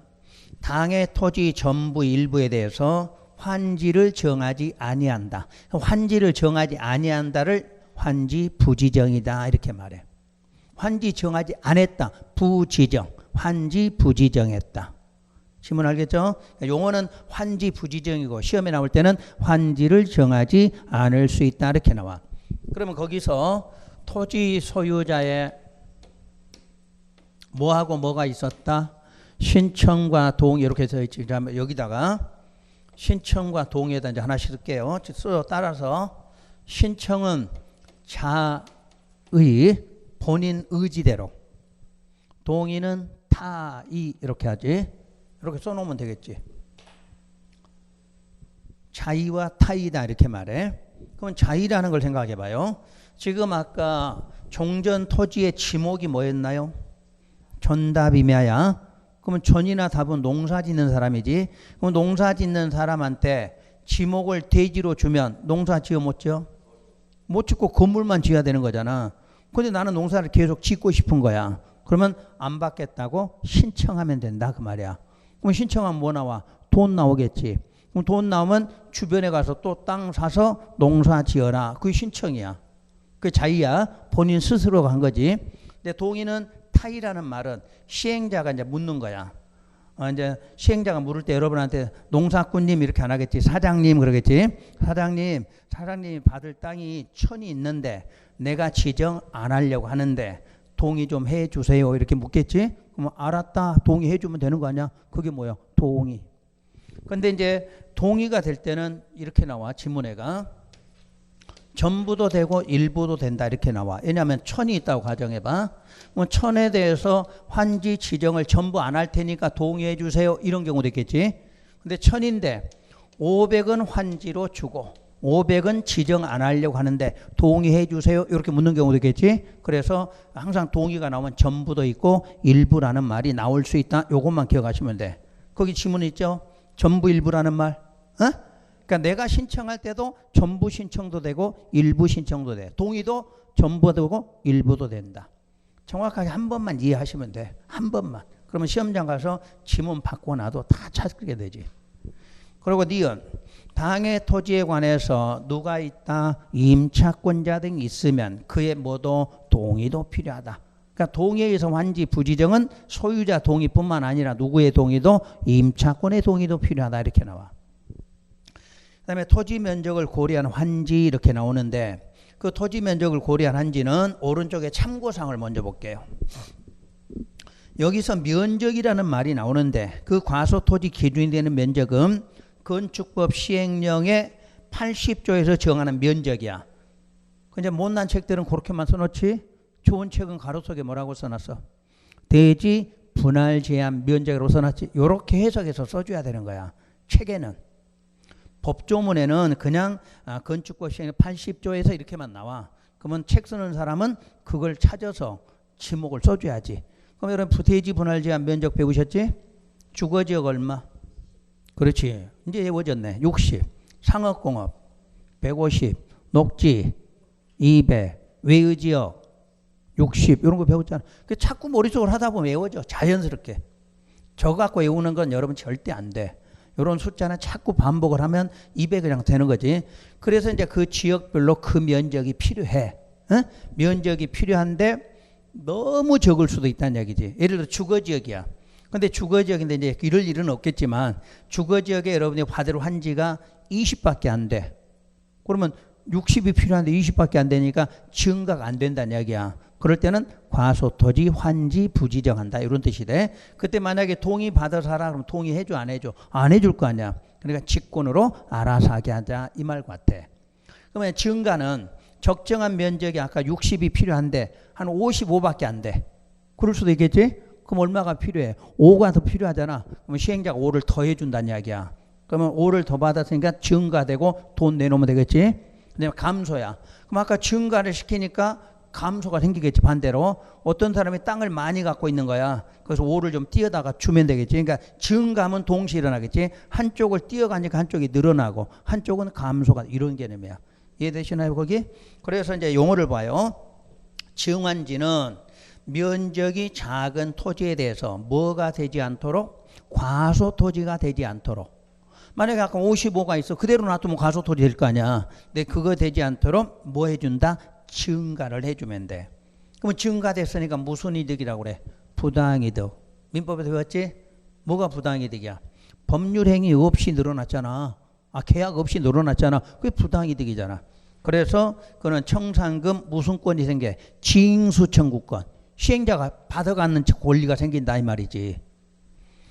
Speaker 1: 당의 토지 전부 일부에 대해서 환지를 정하지 아니한다. 환지를 정하지 아니한다를 환지 부지정이다 이렇게 말해. 환지 정하지 않았다. 부지정. 환지 부지정했다. 지문 알겠죠? 용어는 환지 부지정이고 시험에 나올 때는 환지를 정하지 않을 수 있다 이렇게 나와. 그러면 거기서 토지 소유자의 뭐하고 뭐가 있었다? 신청과 동의 이렇게 써 있지. 그러면 여기다가 신청과 동의에다 이제 하나씩 쓸게요. 따라서 신청은 자의 본인 의지대로, 동의는 타의 이렇게 하지. 이렇게 써놓으면 되겠지. 자의와 타의다 이렇게 말해. 그럼 자의라는 걸 생각해 봐요. 지금 아까 종전 토지의 지목이 뭐였나요? 전답이며야. 그러면 전이나 답은 농사 짓는 사람이지. 그럼 농사 짓는 사람한테 지목을 대지로 주면 농사 지어 못 지어? 못 짓고 건물만 지어야 되는 거잖아. 근데 나는 농사를 계속 짓고 싶은 거야. 그러면 안 받겠다고 신청하면 된다 그 말이야. 그럼 신청하면 뭐 나와? 돈 나오겠지. 그럼 돈 나오면 주변에 가서 또 땅 사서 농사 지어라. 그게 신청이야. 그게 자의야. 본인 스스로가 한 거지. 근데 동의는 타의라는 말은 시행자가 이제 묻는 거야. 이제 시행자가 물을 때 여러분한테 농사꾼님 이렇게 안 하겠지. 사장님 그러겠지. 사장님이 받을 땅이 1000이 있는데 내가 지정 안 하려고 하는데 동의 좀 해주세요. 이렇게 묻겠지. 그럼 알았다. 동의해주면 되는 거 아니야? 그게 뭐야? 동의. 근데 이제 동의가 될 때는 이렇게 나와. 지문에가. 전부도 되고 일부도 된다 이렇게 나와. 왜냐하면 1000이 있다고 가정해봐. 뭐 1000에 대해서 환지 지정을 전부 안 할 테니까 동의해 주세요. 이런 경우도 있겠지. 근데 1000인데 500은 환지로 주고 500은 지정 안 하려고 하는데 동의해 주세요. 이렇게 묻는 경우도 있겠지. 그래서 항상 동의가 나오면 전부도 있고 일부라는 말이 나올 수 있다. 요것만 기억하시면 돼. 거기 지문 있죠? 전부 일부라는 말. 어? 그러니까 내가 신청할 때도 전부 신청도 되고 일부 신청도 돼. 동의도 전부 되고 일부도 된다. 정확하게 한 번만 이해하시면 돼. 한 번만. 그러면 시험장 가서 지문 받고 나도 다 찾게 되지. 그리고 니은. 당의 토지에 관해서 누가 있다? 임차권자 등이 있으면 그의 뭐도 동의도 필요하다. 그러니까 동의에 의해서 환지 부지정은 소유자 동의뿐만 아니라 누구의 동의도 임차권의 동의도 필요하다 이렇게 나와. 그 다음에 토지 면적을 고려한 환지 이렇게 나오는데 그 토지 면적을 고려한 환지는 오른쪽에 참고사항을 먼저 볼게요. 여기서 면적이라는 말이 나오는데 그 과소토지 기준이 되는 면적은 건축법 시행령의 80조에서 정하는 면적이야. 근데 못난 책들은 그렇게만 써놓지 좋은 책은 가로 속에 뭐라고 써놨어? 대지 분할 제한 면적으로 써놨지. 이렇게 해석해서 써줘야 되는 거야. 책에는. 법조문에는 그냥 건축법 시행 80조에서 이렇게만 나와. 그러면 책 쓰는 사람은 그걸 찾아서 지목을 써줘야지. 그럼 여러분 대지 분할 제한 면적 배우셨지? 주거지역 얼마? 그렇지. 이제 외워졌네. 60. 상업공업 150. 녹지 200. 외의지역 60. 이런 거 배웠잖아. 자꾸 머릿속으로 하다 보면 외워져. 자연스럽게. 저거 갖고 외우는 건 여러분 절대 안 돼. 이런 숫자는 자꾸 반복을 하면 입에 그냥 되는 거지. 그래서 이제 그 지역별로 그 면적이 필요해. 어? 면적이 필요한데 너무 적을 수도 있다는 얘기지. 예를 들어 주거지역이야. 근데 주거지역인데 이제 이럴 일은 없겠지만 주거지역에 여러분이 받을 환지가 20밖에 안 돼. 그러면 60이 필요한데 20밖에 안 되니까 증가가 안 된다는 이야기야. 그럴 때는 과소토지 환지 부지정한다 이런 뜻이 돼. 그때 만약에 동의 받아서 하라 그러면 동의해줘 안 해줘? 안 해줄 거 아니야. 그러니까 직권으로 알아서 하게 하자 이 말 같아. 그러면 증가는 적정한 면적이 아까 60이 필요한데 한 55밖에 안 돼. 그럴 수도 있겠지? 그럼 얼마가 필요해? 5가 더 필요하잖아. 그러면 시행자가 5를 더 해준다는 이야기야. 그러면 5를 더 받았으니까 증가되고 돈 내놓으면 되겠지? 그다음에 감소야. 그럼 아까 증가를 시키니까 감소가 생기겠지. 반대로 어떤 사람이 땅을 많이 갖고 있는 거야. 그래서 5를 좀 띄어다가 주면 되겠지. 그러니까 증감은 동시에 일어나겠지. 한쪽을 띄어가니까 한쪽이 늘어나고 한쪽은 감소가 이런 개념이야. 이해되시나요 거기? 그래서 이제 용어를 봐요. 증환지는 면적이 작은 토지에 대해서 뭐가 되지 않도록? 과소토지가 되지 않도록. 만약에 아까 55가 있어. 그대로 놔두면 과소토지 될 거 아니야. 근데 그거 되지 않도록 뭐 해준다? 증가를 해주면 돼. 그러면 증가됐으니까 무슨 이득이라고 그래? 부당이득. 민법에서 배웠지? 뭐가 부당이득이야? 법률행위 없이 늘어났잖아. 계약 없이 늘어났잖아. 그게 부당이득이잖아. 그래서 그는 청산금 무슨 권이 생겨? 징수 청구권. 시행자가 받아가는 권리가 생긴다 이 말이지.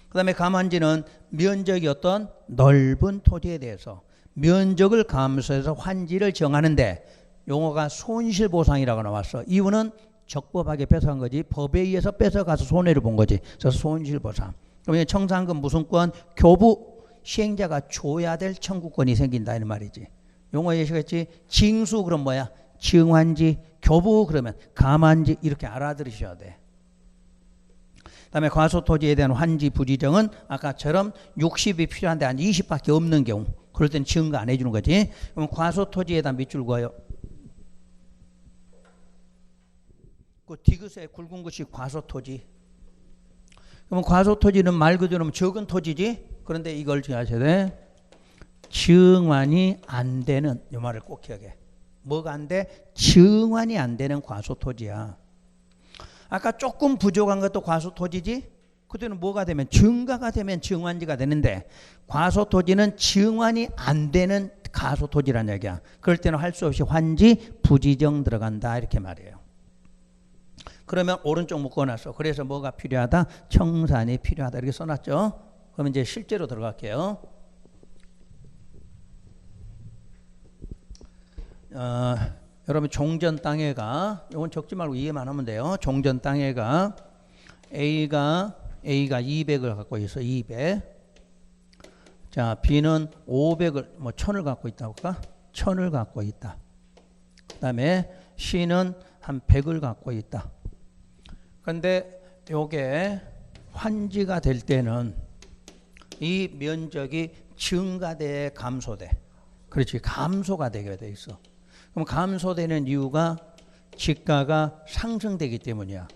Speaker 1: 그 다음에 감환지는 면적이 어떤 넓은 토지에 대해서 면적을 감소해서 환지를 정하는데 용어가 손실보상이라고 나왔어. 이유는 적법하게 뺏어간 거지. 법에 의해서 뺏어가서 손해를 본 거지. 그래서 손실보상. 그러면 청산금 무슨 권? 교부 시행자가 줘야 될 청구권이 생긴다 이 말이지. 용어 예시겠지? 징수 그럼 뭐야? 증환지. 교부 그러면 감환지. 이렇게 알아들으셔야 돼. 그다음에 과소토지에 대한 환지 부지정은 아까처럼 60이 필요한데 한 20밖에 없는 경우. 그럴 때는 증가 안 해주는 거지. 그럼 과소토지에다 밑줄 그어요. 그 디귿에 굵은 것이 과소토지. 그러면 과소토지는 말 그대로 적은 토지지. 그런데 이걸 기억하셔야 돼. 증환이 안 되는 이 말을 꼭 기억해. 뭐가 안 돼? 증환이 안 되는 과소토지야. 아까 조금 부족한 것도 과소토지지. 그때는 뭐가 되면 증가가 되면 증환지가 되는데 과소토지는 증환이 안 되는 가소토지란 얘기야. 그럴 때는 할 수 없이 환지 부지정 들어간다 이렇게 말해요. 그러면 오른쪽 묶어놨어. 그래서 뭐가 필요하다? 청산이 필요하다 이렇게 써놨죠. 그럼 이제 실제로 들어갈게요. 여러분 종전 땅에가 이건 적지 말고 이해만 하면 돼요. 종전 땅에가 A가 200을 갖고 있어. 200. 자, B는 500을 뭐 1000을 갖고 있다고 할까? 1000을 갖고 있다. 그다음에 C는 한 100을 갖고 있다. 근데 요게 환지가 될 때는 이 면적이 증가돼 감소돼. 그렇지. 감소가 되게 돼 있어. 그럼 감소되는 이유가 지가가 상승되기 때문이야.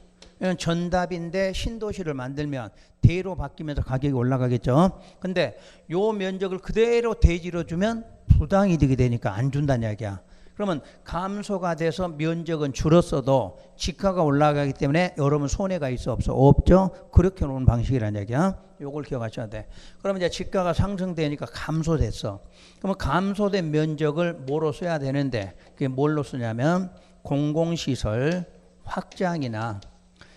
Speaker 1: 전답인데 신도시를 만들면 대로 바뀌면서 가격이 올라가겠죠. 근데 요 면적을 그대로 대지로 주면 부당이득이 되니까 안 준다는 이야기야. 그러면 감소가 돼서 면적은 줄었어도 지가가 올라가기 때문에 여러분 손해가 있어 없어? 없죠. 그렇게 놓은 방식이라는 얘기야. 요걸 기억하셔야 돼. 그러면 이제 지가가 상승되니까 감소됐어. 그러면 감소된 면적을 뭐로 써야 되는데 그게 뭘로 쓰냐면 공공시설 확장이나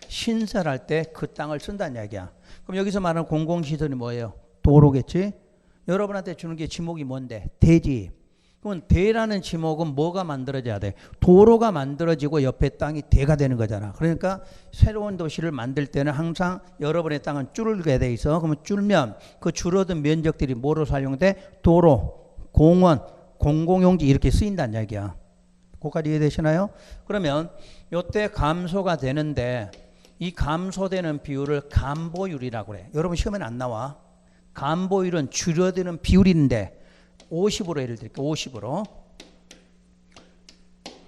Speaker 1: 신설할 때 그 땅을 쓴다는 이야기야. 그럼 여기서 말하는 공공시설이 뭐예요? 도로겠지? 여러분한테 주는 게 지목이 뭔데? 대지. 그러면 대라는 지목은 뭐가 만들어져야 돼? 도로가 만들어지고 옆에 땅이 대가 되는 거잖아. 그러니까 새로운 도시를 만들 때는 항상 여러분의 땅은 줄게 돼 있어. 그러면 줄면 그 줄어든 면적들이 뭐로 사용돼? 도로, 공원, 공공용지 이렇게 쓰인다는 이야기야. 거기까지 이해되시나요? 그러면 이때 감소가 되는데 이 감소되는 비율을 감보율이라고 그래. 여러분 시험에는 안 나와. 감보율은 줄어드는 비율인데 50으로 예를 들게요. 50으로.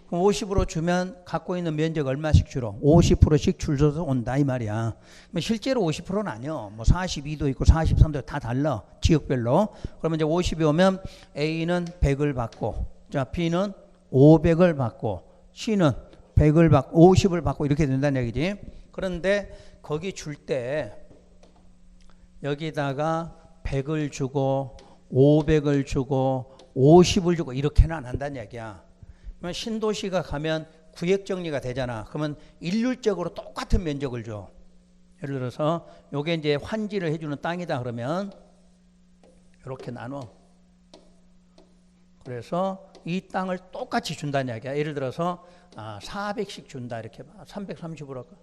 Speaker 1: 50으로 주면 갖고 있는 면적 얼마씩 줄어? 50%씩 줄어서 온다 이 말이야. 실제로 50%는 아니요. 뭐 42도 있고 43도 다 달라. 지역별로. 그러면 이제 50이 오면 A는 100을 받고, 자 B는 500을 받고, C는 100을 받고 50을 받고 이렇게 된다는 얘기지. 그런데 거기 줄 때 여기다가 100을 주고 500을 주고 50을 주고 이렇게는 안 한다는 얘기야. 그러면 신도시가 가면 구역 정리가 되잖아. 그러면 일률적으로 똑같은 면적을 줘. 예를 들어서 요게 이제 환지를 해주는 땅이다 그러면 이렇게 나눠. 그래서 이 땅을 똑같이 준다는 이야기야. 예를 들어서 400씩 준다 이렇게 봐. 330으로 할까?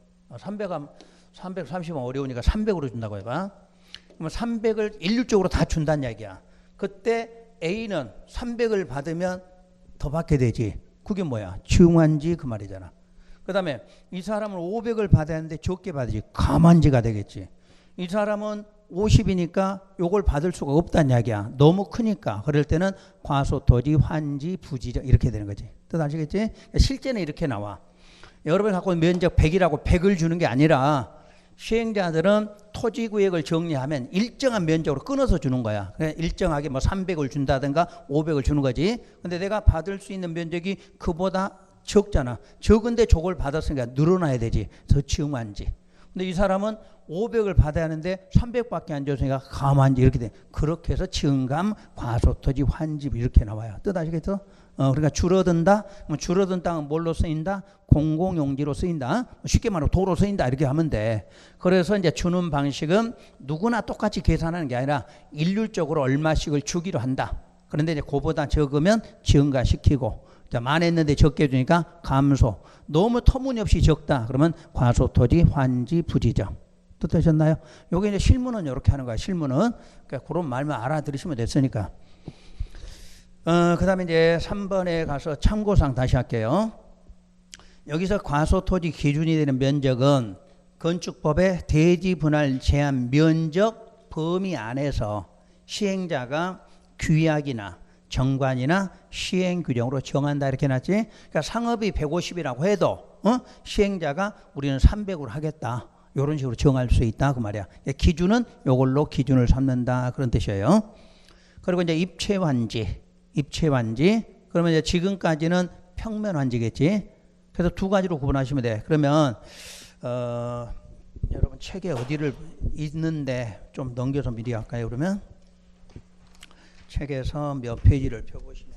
Speaker 1: 330은 어려우니까 300으로 준다고 해봐. 그러면 300을 일률적으로 다 준다는 이야기야. 그때 A는 300을 받으면 더 받게 되지. 그게 뭐야? 증환지 그 말이잖아. 그 다음에 이 사람은 500을 받아야 하는데 적게 받으지. 감환지가 되겠지. 이 사람은 50이니까 요걸 받을 수가 없다는 이야기야. 너무 크니까. 그럴 때는 과소토지, 환지, 부지지 이렇게 되는 거지. 뜻 아시겠지? 실제는 이렇게 나와. 여러분이 갖고 있는 면적 100이라고 100을 주는 게 아니라 시행자들은 토지구역을 정리하면 일정한 면적으로 끊어서 주는 거야. 일정하게 뭐 300을 준다든가 500을 주는 거지. 근데 내가 받을 수 있는 면적이 그보다 적잖아. 적은데 저걸 받았으니까 늘어나야 되지. 더 증환지. 근데 이 사람은 500을 받아야 하는데 300밖에 안 줬으니까 감환지 이렇게 돼. 그렇게 해서 증감, 과소토지, 환집 이렇게 나와요. 뜻 아시겠죠? 그러니까 줄어든다. 줄어든 땅은 뭘로 쓰인다? 공공용지로 쓰인다. 쉽게 말하면 도로 쓰인다. 이렇게 하면 돼. 그래서 이제 주는 방식은 누구나 똑같이 계산하는 게 아니라 일률적으로 얼마씩을 주기로 한다. 그런데 이제 그보다 적으면 증가시키고, 자, 많았는데 적게 주니까 감소. 너무 터무니없이 적다. 그러면 과소토지, 환지, 부지정. 뜻되셨나요? 요게 이제 실무는 이렇게 하는 거야. 실무는. 그러니까 그런 말만 알아들으시면 됐으니까. 그 다음에 이제 3번에 가서 참고사항 다시 할게요. 여기서 과소토지 기준이 되는 면적은 건축법의 대지 분할 제한 면적 범위 안에서 시행자가 규약이나 정관이나 시행 규정으로 정한다 이렇게 놨지. 그러니까 상업이 150이라고 해도 시행자가 우리는 300으로 하겠다. 이런 식으로 정할 수 있다 그 말이야. 기준은 이걸로 기준을 삼는다 그런 뜻이에요. 그리고 이제 입체환지. 그러면 이제 지금까지는 평면환지겠지. 그래서 두 가지로 구분하시면 돼. 그러면 여러분 책에 어디를 있는데 좀 넘겨서 미리 할까요? 그러면 책에서 몇 페이지를 펴보시면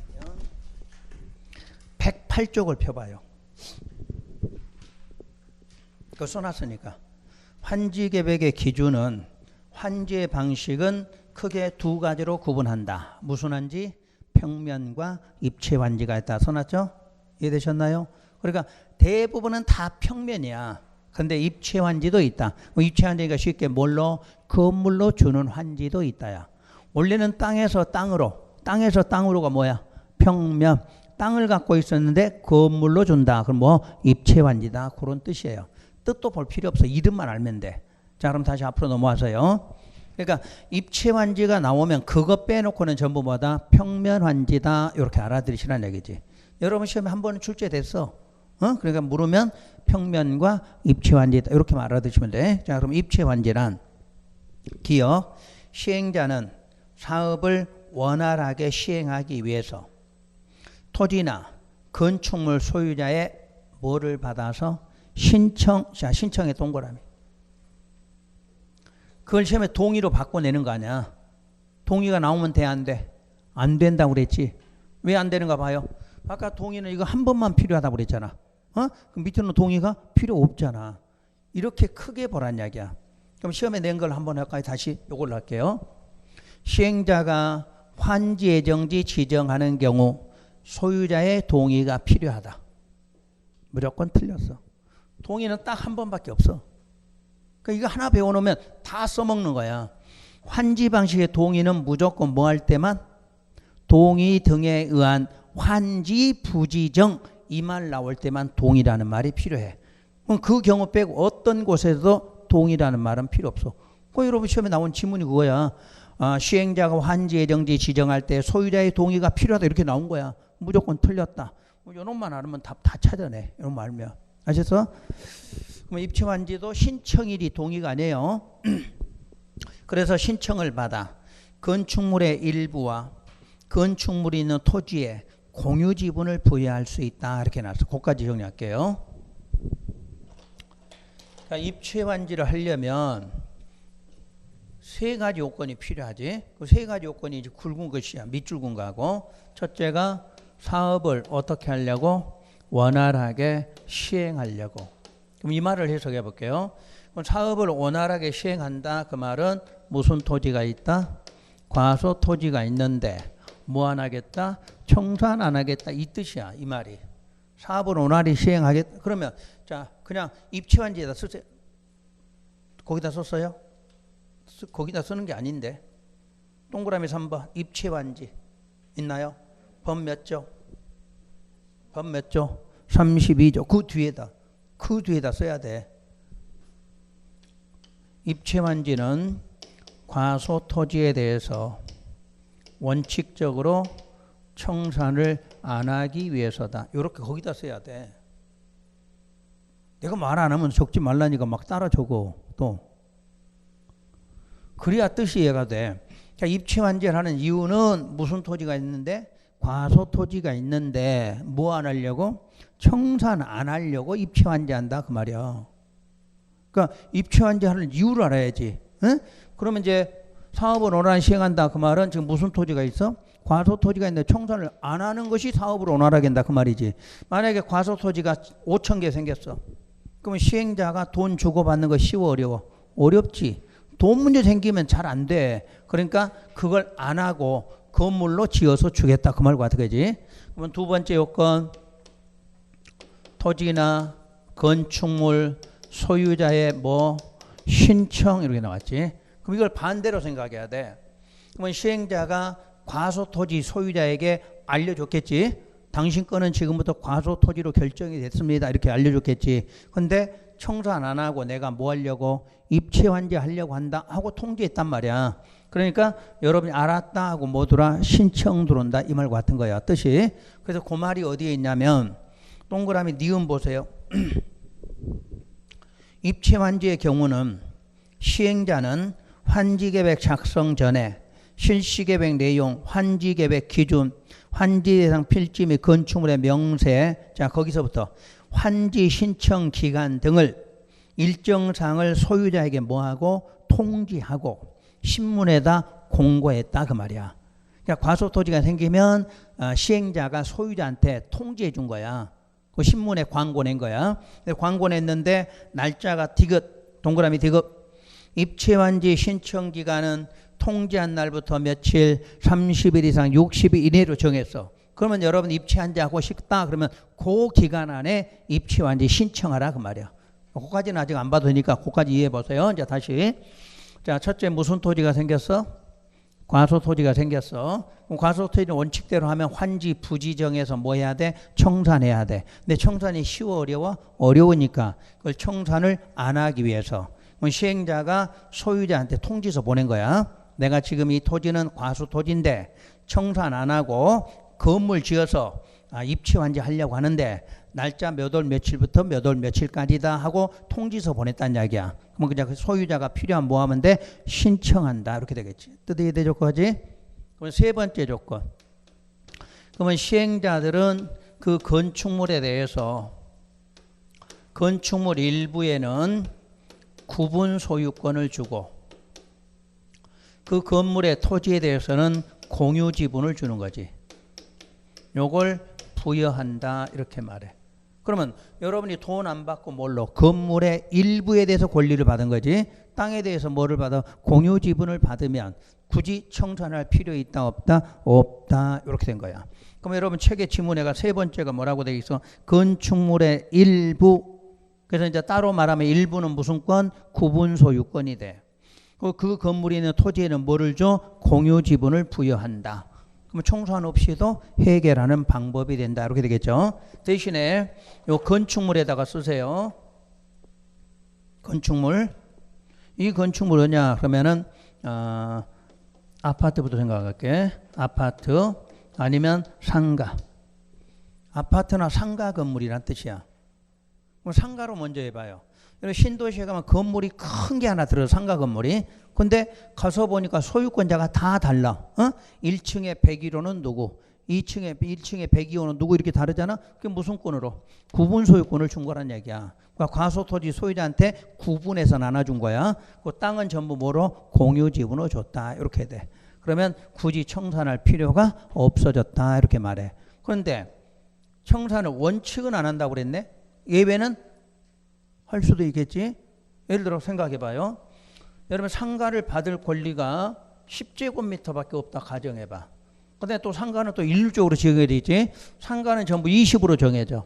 Speaker 1: 108쪽을 펴봐요. 그거 써놨으니까. 환지계획의 기준은 환지의 방식은 크게 두 가지로 구분한다. 무슨 환지? 평면과 입체환지가 있다. 써놨죠? 이해되셨나요? 그러니까 대부분은 다 평면이야. 그런데 입체환지도 있다. 입체환지가 쉽게 뭘로? 건물로 주는 환지도 있다야. 원래는 땅에서 땅으로가 뭐야? 평면. 땅을 갖고 있었는데 건물로 준다. 그럼 뭐? 입체환지다. 그런 뜻이에요. 뜻도 볼 필요 없어. 이름만 알면 돼. 자, 그럼 다시 앞으로 넘어와서요. 그러니까 입체환지가 나오면 그거 빼놓고는 전부 뭐다? 평면환지다. 이렇게 알아들으시라는 얘기지. 여러분 시험에 한 번은 출제됐어. 그러니까 물으면 평면과 입체환지다. 이렇게만 알아두시면 돼. 자, 그럼 입체환지란 기억. 시행자는 사업을 원활하게 시행하기 위해서 토지나 건축물 소유자의 뭐를 받아서 신청에 동그라미. 그걸 시험에 동의로 바꿔내는 거 아니야. 동의가 나오면 돼, 안 돼? 안 된다고 그랬지. 왜 안 되는가 봐요. 아까 동의는 이거 한 번만 필요하다고 그랬잖아. 그럼 밑에는 동의가 필요 없잖아. 이렇게 크게 보란 이야기야. 그럼 시험에 낸 걸 한번 할까요? 다시 이걸로 할게요. 시행자가 환지 예정지 지정하는 경우 소유자의 동의가 필요하다. 무조건 틀렸어. 동의는 딱 한 번밖에 없어. 그러니까 이거 하나 배워놓으면 다 써먹는 거야. 환지 방식의 동의는 무조건 뭐 할 때만? 동의 등에 의한 환지 부지정 이 말 나올 때만 동의라는 말이 필요해. 그럼 그 경우 빼고 어떤 곳에서도 동의라는 말은 필요 없어. 그 여러분 시험에 나온 지문이 그거야. 시행자가 환지 예정지 지정할 때 소유자의 동의가 필요하다 이렇게 나온 거야. 무조건 틀렸다. 이런만 알면 답 다 찾아내. 이런 말 알면. 아셨어? 그럼 입체환지도 신청일이 동의가 아니에요. 그래서 신청을 받아 건축물의 일부와 건축물이 있는 토지에 공유 지분을 부여할 수 있다. 이렇게 나왔어. 그것까지 정리할게요. 입체환지를 하려면 세 가지 요건이 필요하지. 그 세 가지 요건이 이제 굵은 것이야. 밑줄 굵은 거하고. 첫째가 사업을 어떻게 하려고? 원활하게 시행하려고. 그럼 이 말을 해석해 볼게요. 그럼 사업을 원활하게 시행한다. 그 말은 무슨 토지가 있다? 과소 토지가 있는데 뭐 안 하겠다? 청산 안 하겠다. 이 뜻이야. 이 말이. 사업을 원활히 시행하겠다. 그러면 자 그냥 입체환지에다 쓰세요. 거기다 썼어요? 거기다 쓰는 게 아닌데. 동그라미 3번 입체환지 있나요? 법 몇 조? 법 몇 조? 32조. 그 뒤에다 써야 돼. 입체환지는 과소 토지에 대해서 원칙적으로 청산을 안 하기 위해서다. 이렇게 거기다 써야 돼. 내가 말 안 하면 적지 말라니까 막 따라 적어. 또 그래야 뜻이 이해가 돼. 자, 입체환지를 하는 이유는 무슨 토지가 있는데? 과소 토지가 있는데 뭐 안 하려고? 청산 안 하려고 입체환지한다 그 말이야. 그러니까 입체환지 하는 이유를 알아야지. 응? 그러면 이제 사업을 원활히 시행한다 그 말은 지금 무슨 토지가 있어? 과소 토지가 있는데 청산을 안 하는 것이 사업을 원활하게 한다 그 말이지. 만약에 과소 토지가 5천 개 생겼어. 그러면 시행자가 돈 주고받는 거 쉬워 어려워? 어렵지. 돈 문제 생기면 잘 안 돼. 그러니까 그걸 안 하고 건물로 지어서 주겠다 그 말 같은 거지. 그러면 두 번째 요건 토지나 건축물 소유자의 뭐 신청 이렇게 나왔지. 그럼 이걸 반대로 생각해야 돼. 그러면 시행자가 과소 토지 소유자에게 알려줬겠지. 당신 거는 지금부터 과소 토지로 결정이 됐습니다. 이렇게 알려줬겠지. 근데 청산 안 하고 내가 뭐 하려고? 입체환지 하려고 한다 하고 통지했단 말이야. 그러니까 여러분이 알았다 하고 뭐더라? 신청 들어온다 이 말 같은 거야 뜻이. 그래서 그 말이 어디에 있냐면 동그라미 니은 보세요. 입체환지의 경우는 시행자는 환지계획 작성 전에 실시계획 내용, 환지계획 기준, 환지대상 필지 및 건축물의 명세, 자 거기서부터 환지 신청 기간 등을 일정 사항을 소유자에게 뭐하고 통지하고 신문에다 공고했다 그 말이야. 그러니까 과소 토지가 생기면 시행자가 소유자한테 통지해 준 거야. 그 신문에 광고 낸 거야. 광고 냈는데 날짜가 디귿, 동그라미 디귿. 입체환지 신청 기간은 통지한 날부터 며칠 30일 이상 60일 이내로 정했어. 그러면 여러분 입체환지 하고 싶다 그러면 그 기간 안에 입체환지 신청하라 그 말이야. 그거까지는 아직 안 봐도 되니까 그거까지 이해해 보세요. 이제 다시. 자, 첫째 무슨 토지가 생겼어? 과소 토지가 생겼어. 그럼 과소 토지는 원칙대로 하면 환지 부지정해서 뭐 해야 돼? 청산해야 돼. 근데 청산이 쉬워 어려워? 어려우니까 그걸 청산을 안 하기 위해서 그럼 시행자가 소유자한테 통지서 보낸 거야. 내가 지금 이 토지는 과소 토지인데 청산 안 하고 건물 지어서 입체환지 하려고 하는데 날짜 몇 월 며칠부터 몇 월 며칠까지다 하고 통지서 보냈다는 이야기야. 그러면 그냥 소유자가 필요한 뭐 하면 돼? 신청한다 이렇게 되겠지. 뜻이 대 조건이지. 그럼 세 번째 조건. 그러면 시행자들은 그 건축물에 대해서 건축물 일부에는 구분 소유권을 주고 그 건물의 토지에 대해서는 공유 지분을 주는 거지. 요걸 부여한다 이렇게 말해. 그러면 여러분이 돈 안 받고 뭘로? 건물의 일부에 대해서 권리를 받은 거지. 땅에 대해서 뭐를 받아? 공유 지분을 받으면 굳이 청산할 필요 있다 없다? 없다 이렇게 된 거야. 그럼 여러분 책의 지문에가 세 번째가 뭐라고 돼 있어? 건축물의 일부. 그래서 이제 따로 말하면 일부는 무슨 권? 구분 소유권이 돼. 그 건물이 있는 토지에는 뭐를 줘? 공유 지분을 부여한다. 그럼 청산 없이도 해결하는 방법이 된다. 이렇게 되겠죠. 대신에 요 건축물에다가 쓰세요. 건축물. 이 건축물 뭐냐? 그러면은 아파트부터 생각할게. 아파트 아니면 상가. 아파트나 상가 건물이란 뜻이야. 그럼 상가로 먼저 해봐요. 신도시에 가면 건물이 큰 게 하나 들어요. 상가 건물이. 근데 가서 보니까 소유권자가 다 달라. 1층에 101호는 누구, 1층에 102호는 누구 이렇게 다르잖아. 그게 무슨 권으로? 구분 소유권을 준 거란 얘기야. 그러니까 과소토지 소유자한테 구분해서 나눠준 거야. 그 땅은 전부 뭐로? 공유 지분으로 줬다. 이렇게 돼. 그러면 굳이 청산할 필요가 없어졌다. 이렇게 말해. 그런데 청산을 원칙은 안 한다고 그랬네. 예외는 할 수도 있겠지. 예를 들어 생각해 봐요. 여러분 상가를 받을 권리가 10제곱미터밖에 없다 가정해 봐. 근데 또 상가는 또 일률적으로 정해져 있지. 상가는 전부 20으로 정해져.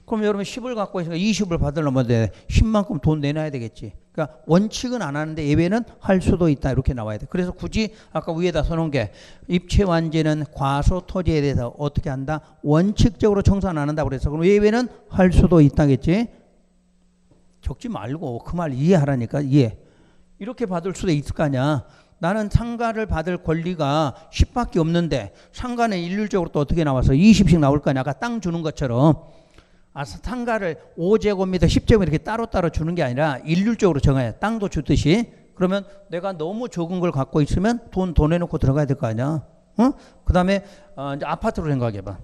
Speaker 1: 그럼 여러분 10을 갖고 있으니까 20을 받으려면 10만큼 돈 내놔야 되겠지. 그러니까 원칙은 안 하는데 예외는 할 수도 있다. 이렇게 나와야 돼. 그래서 굳이 아까 위에다 써놓은 게 입체완제는 과소토지에 대해서 어떻게 한다? 원칙적으로 청산 안 한다고 그래서 그럼 예외는 할 수도 있다겠지. 적지 말고 그 말 이해하라니까. 이해. 이렇게 받을 수도 있을 거 아니야. 나는 상가를 받을 권리가 10밖에 없는데 상가는 일률적으로 또 어떻게 나와서 20씩 나올 거 아니야. 아까 땅 주는 것처럼. 상가를 5제곱미터, 10제곱미터 이렇게 따로따로 주는 게 아니라 일률적으로 정해야 땅도 주듯이. 그러면 내가 너무 적은 걸 갖고 있으면 돈 내놓고 들어가야 될 거 아니야. 그 다음에 이제 아파트로 생각해봐.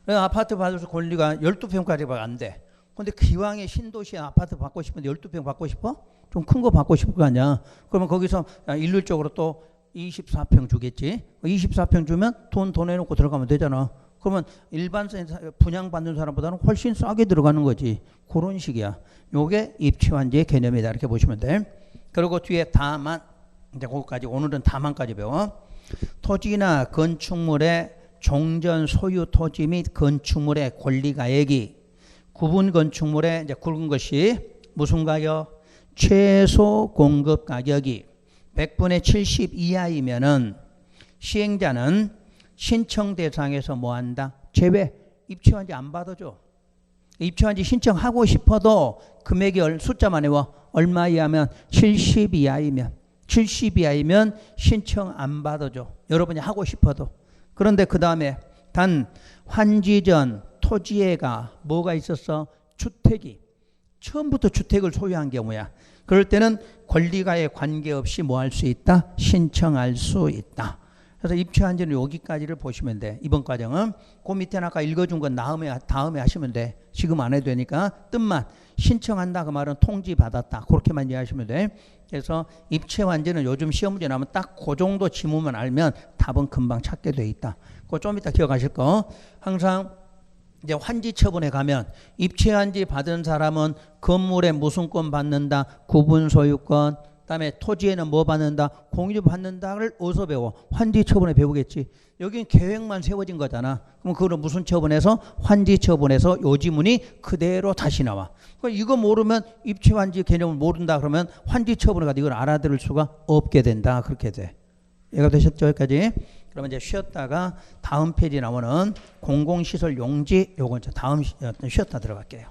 Speaker 1: 아파트 받을 권리가 12평까지밖에 안 돼. 근데 기왕에 신도시에 아파트 받고 싶은데 12평 받고 싶어? 좀 큰 거 받고 싶을 거 아니야. 그러면 거기서 일률적으로 또 24평 주겠지. 24평 주면 돈 내놓고 들어가면 되잖아. 그러면 일반 분양받는 사람보다는 훨씬 싸게 들어가는 거지. 그런 식이야. 요게 입체완제의 개념이다. 이렇게 보시면 돼. 그리고 뒤에 다만, 이제 거기까지, 오늘은 다만까지 배워. 토지나 건축물의 종전 소유 토지 및 건축물의 권리가액이 구분 건축물의 이제 굵은 것이 무슨 가격? 최소 공급 가격이 100분의 70 이하이면은 시행자는 신청 대상에서 뭐 한다? 제외. 입체완제 안 받아줘. 입체완제 신청하고 싶어도 금액이 숫자만 외워. 얼마 이하면 70 이하이면 70 이하이면 신청 안 받아줘. 여러분이 하고 싶어도. 그런데 그 다음에 단 환지 전 토지에가 뭐가 있었어? 주택이. 처음부터 주택을 소유한 경우야. 그럴 때는 권리가에 관계없이 뭐 할 수 있다? 신청할 수 있다. 그래서 입체완제는 여기까지를 보시면 돼. 이번 과정은 그 밑에는 아까 읽어준 건 다음에 하시면 돼. 지금 안 해도 되니까 뜻만 신청한다 그 말은 통지 받았다 그렇게만 이해하시면 돼. 그래서 입체완제는 요즘 시험 문제 나오면 딱 그 정도 지문만 알면 답은 금방 찾게 돼 있다. 그거 좀 이따 기억하실 거. 항상 이제 환지 처분에 가면 입체완제 받은 사람은 건물에 무슨 권 받는다? 구분 소유권. 그다음에 토지에는 뭐 받는다? 공유 받는다를 어디서 배워? 환지 처분에 배우겠지. 여긴 계획만 세워진 거잖아. 그럼 그거는 무슨 처분에서? 환지 처분에서 요 지문이 그대로 다시 나와. 그러니까 이거 모르면 입체완지 개념을 모른다 그러면 환지 처분에 가서 이걸 알아들을 수가 없게 된다. 그렇게 돼. 이해가 되셨죠? 여기까지? 그러면 이제 쉬었다가 다음 페이지 나오는 공공시설 용지 요건 다음 쉬었다 들어갈게요.